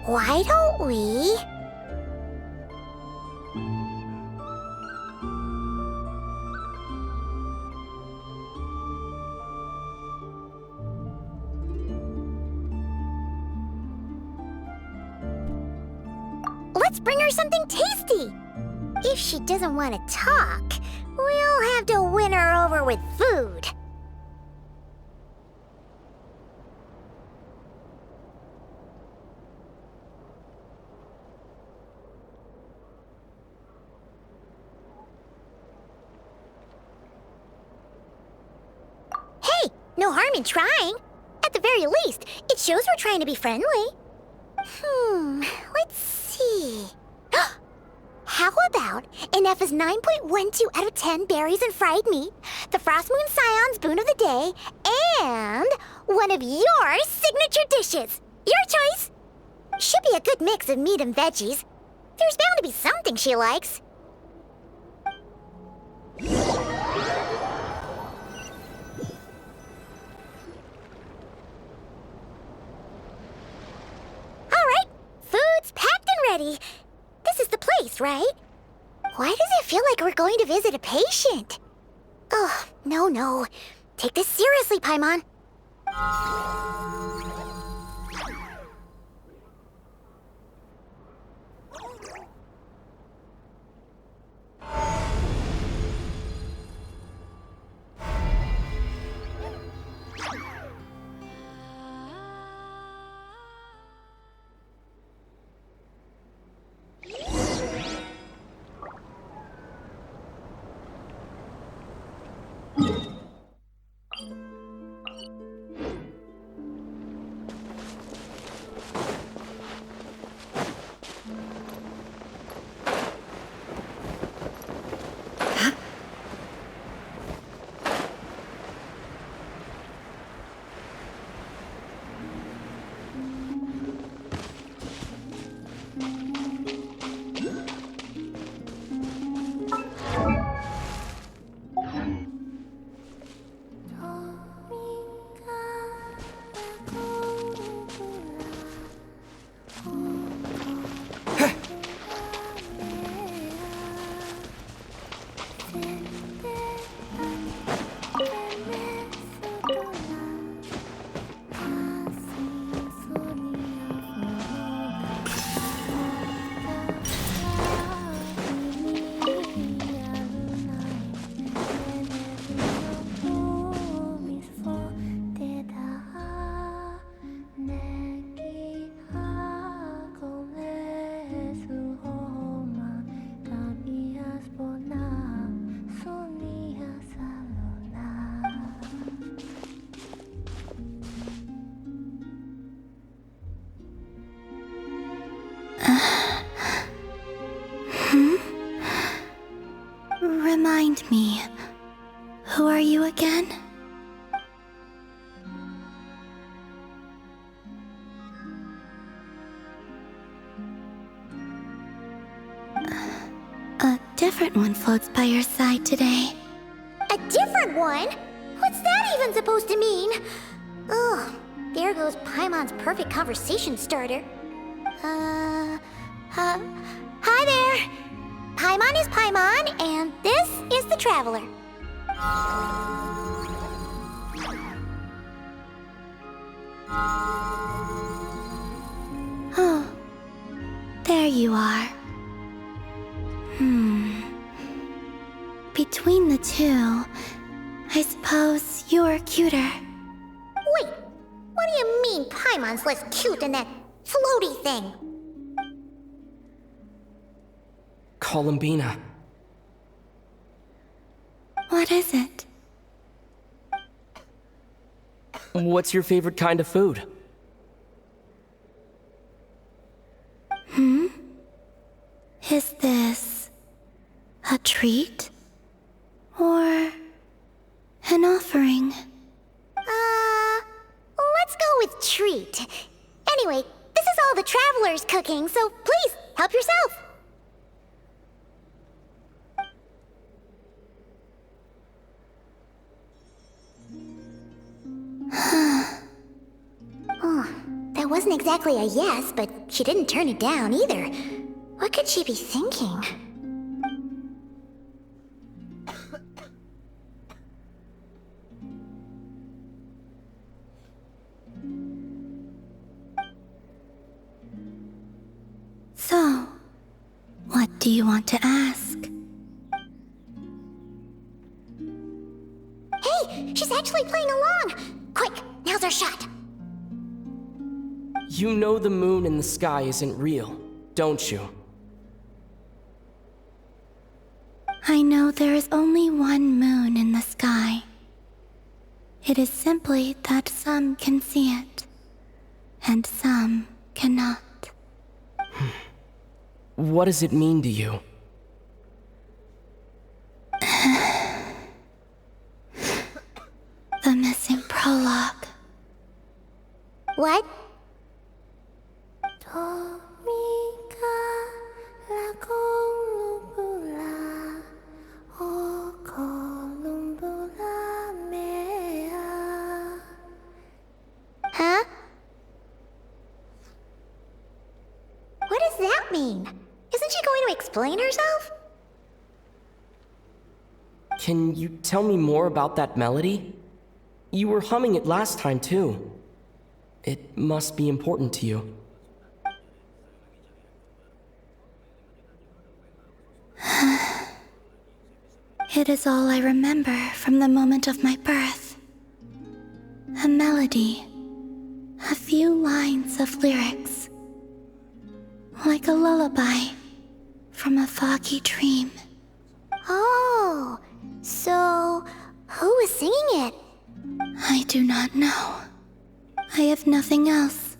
Why don't we... Let's bring her something tasty! If she doesn't want to talk, we'll have to win her over with food. Hey, no harm in trying. At the very least, it shows we're trying to be friendly. Let's see. How about Ineffa's 9.12 out of 10 berries and fried meat, the Frost Moon Scion's boon of the day, and one of your signature dishes? Your choice. Should be a good mix of meat and veggies. There's bound to be something she likes. All right, food's packed and ready. This is the place, right? Why does it feel like we're going to visit a patient? Oh, no. Take this seriously, Paimon. Remind me, who are you again? A different one floats by your side today. A different one? What's that even supposed to mean? Ugh, there goes Paimon's perfect conversation starter. Hi there! Paimon is Paimon, and this is the Traveler. Oh, there you are. Between the two, I suppose you're cuter. Wait, what do you mean Paimon's less cute than that floaty thing? Columbina. What is it? What's your favorite kind of food? Is this a treat? Or an offering? Let's go with treat. Anyway, this is all the Traveler's cooking, so please, help yourself. Oh, that wasn't exactly a yes, but she didn't turn it down either. What could she be thinking? So, what do you want to ask? Hey, she's actually playing along! Quick, now's our shot. You know the moon in the sky isn't real, don't you? I know there is only one moon in the sky. It is simply that some can see it, and some cannot. What does it mean to you? The missing prologue. What? Huh? What does that mean? Isn't she going to explain herself? Can you tell me more about that melody? You were humming it last time, too. It must be important to you. It is all I remember from the moment of my birth. A melody. A few lines of lyrics. Like a lullaby from a foggy dream. Oh, so who was singing it? I do not know. I have nothing else.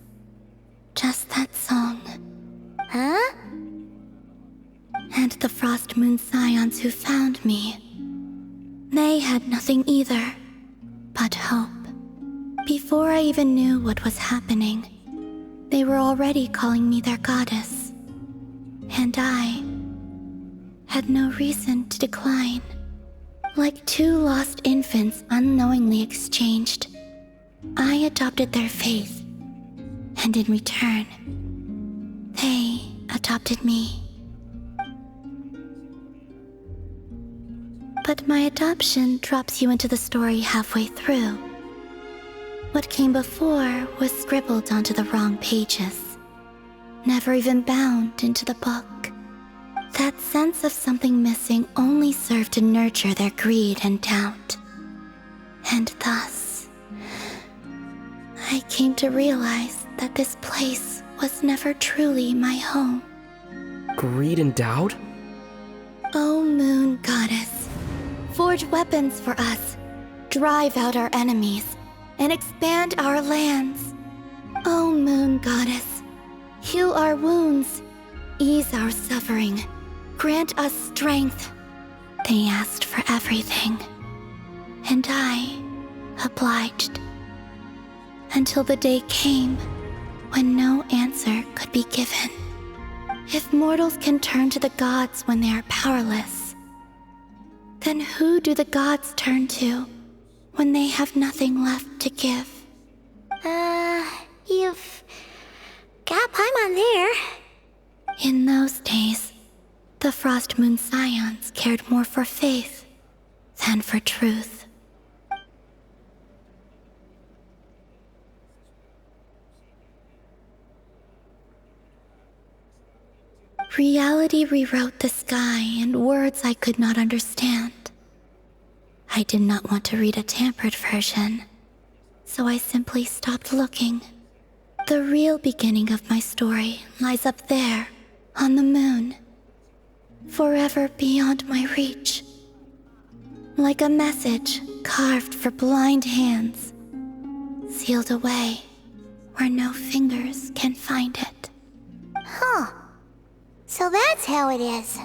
Just that song. Huh? And the Frost Moon Scions who found me. They had nothing either, but hope. Before I even knew what was happening, they were already calling me their goddess. And I had no reason to decline. Like two lost infants unknowingly exchanged, I adopted their faith. And in return, they adopted me. But my adoption drops you into the story halfway through. What came before was scribbled onto the wrong pages, never even bound into the book. That sense of something missing only served to nurture their greed and doubt. And thus, I came to realize that this place was never truly my home. Greed and doubt? O Moon Goddess, forge weapons for us, drive out our enemies, and expand our lands. O Moon Goddess, heal our wounds, ease our suffering, grant us strength. They asked for everything, and I obliged. Until the day came when no answer could be given. If mortals can turn to the gods when they are powerless, then who do the gods turn to when they have nothing left to give? You've got Paimon there. In those days, the Frost Moon Scions cared more for faith than for truth. Reality rewrote the sky in words I could not understand. I did not want to read a tampered version, so I simply stopped looking. The real beginning of my story lies up there, on the moon, forever beyond my reach. Like a message carved for blind hands, sealed away where no fingers can find it. Huh. So that's how it is.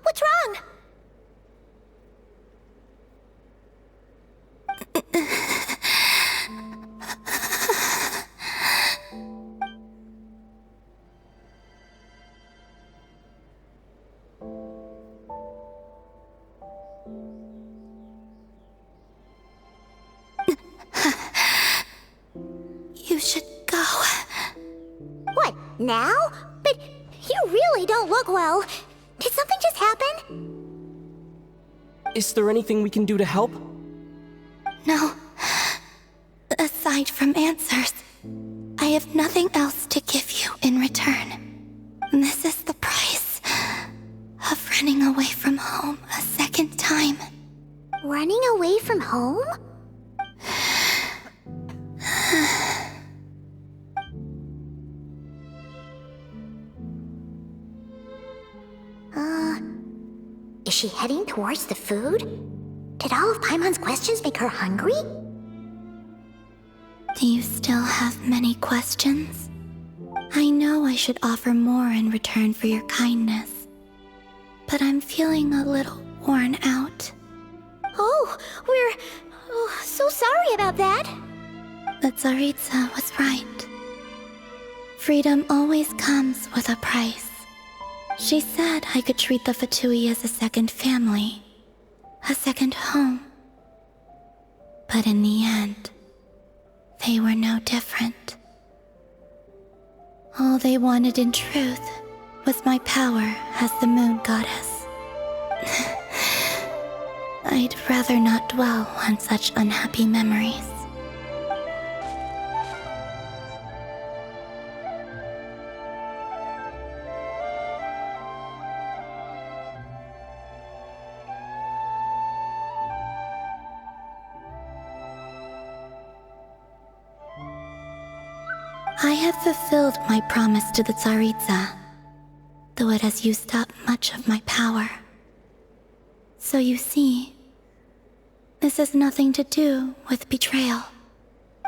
What's wrong? You should go. What, now? But you really don't look well. Did something just happen? Is there anything we can do to help? No. Aside from answers, I have nothing else to give you in return. This is the price of running away from home a second time. Running away from home? Is she heading towards the food? Did all of Paimon's questions make her hungry? Do you still have many questions? I know I should offer more in return for your kindness, but I'm feeling a little worn out. Oh, we're so sorry about that. But Tsaritsa was right. Freedom always comes with a price. She said I could treat the Fatui as a second family, a second home. But in the end, they were no different. All they wanted in truth was my power as the moon goddess. I'd rather not dwell on such unhappy memories. I have fulfilled my promise to the Tsaritsa, though it has used up much of my power. So you see, this has nothing to do with betrayal.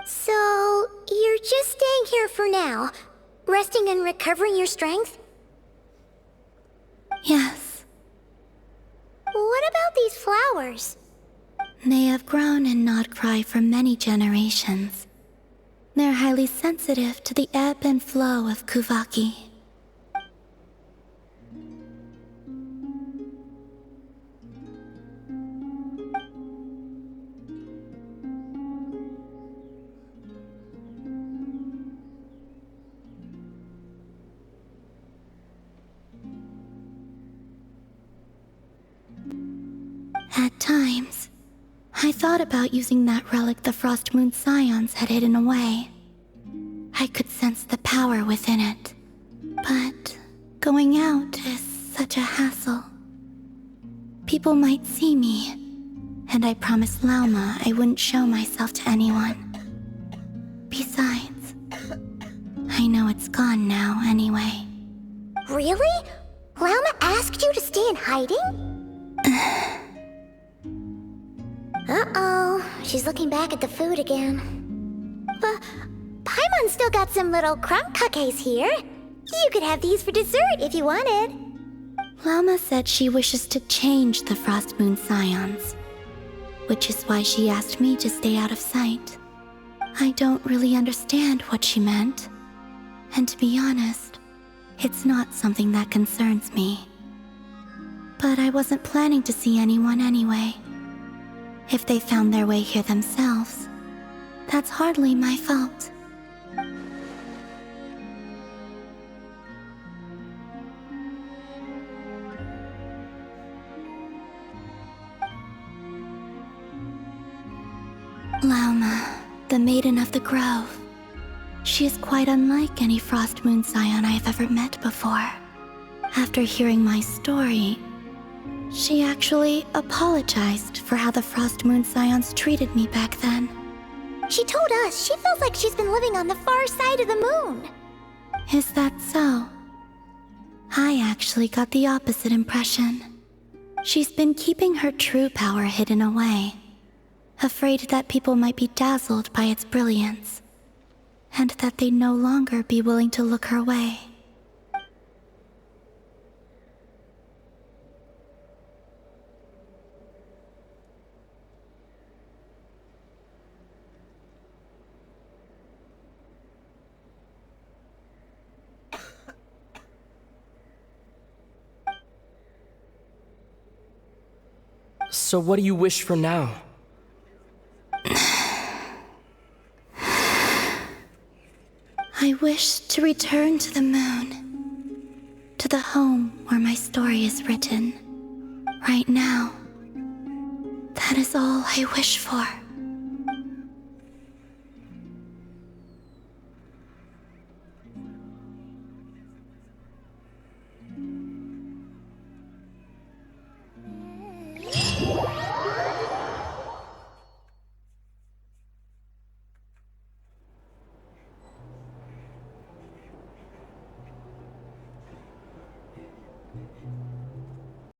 So, you're just staying here for now, resting and recovering your strength? Yes. What about these flowers? They have grown in Nodcry for many generations. They're highly sensitive to the ebb and flow of Kuvaki. At times, I thought about using that relic the Frost Moon Scions had hidden away. I could sense the power within it, but going out is such a hassle. People might see me, and I promised Lauma I wouldn't show myself to anyone. Besides, I know it's gone now anyway. Really? Lauma asked you to stay in hiding? Uh-oh, she's looking back at the food again. But Paimon still got some little crumb cookies here. You could have these for dessert if you wanted. Llama said she wishes to change the Frost Moon Scions, which is why she asked me to stay out of sight. I don't really understand what she meant, and to be honest, it's not something that concerns me. But I wasn't planning to see anyone anyway. If they found their way here themselves, that's hardly my fault. Lauma, the Maiden of the Grove. She is quite unlike any Frost Moon Scion I have ever met before. After hearing my story, she actually apologized for how the Frost Moon Scions treated me back then. She told us she feels like she's been living on the far side of the moon. Is that so? I actually got the opposite impression. She's been keeping her true power hidden away, afraid that people might be dazzled by its brilliance, and that they'd no longer be willing to look her way. So what do you wish for now? I wish to return to the moon, to the home where my story is written. Right now, that is all I wish for.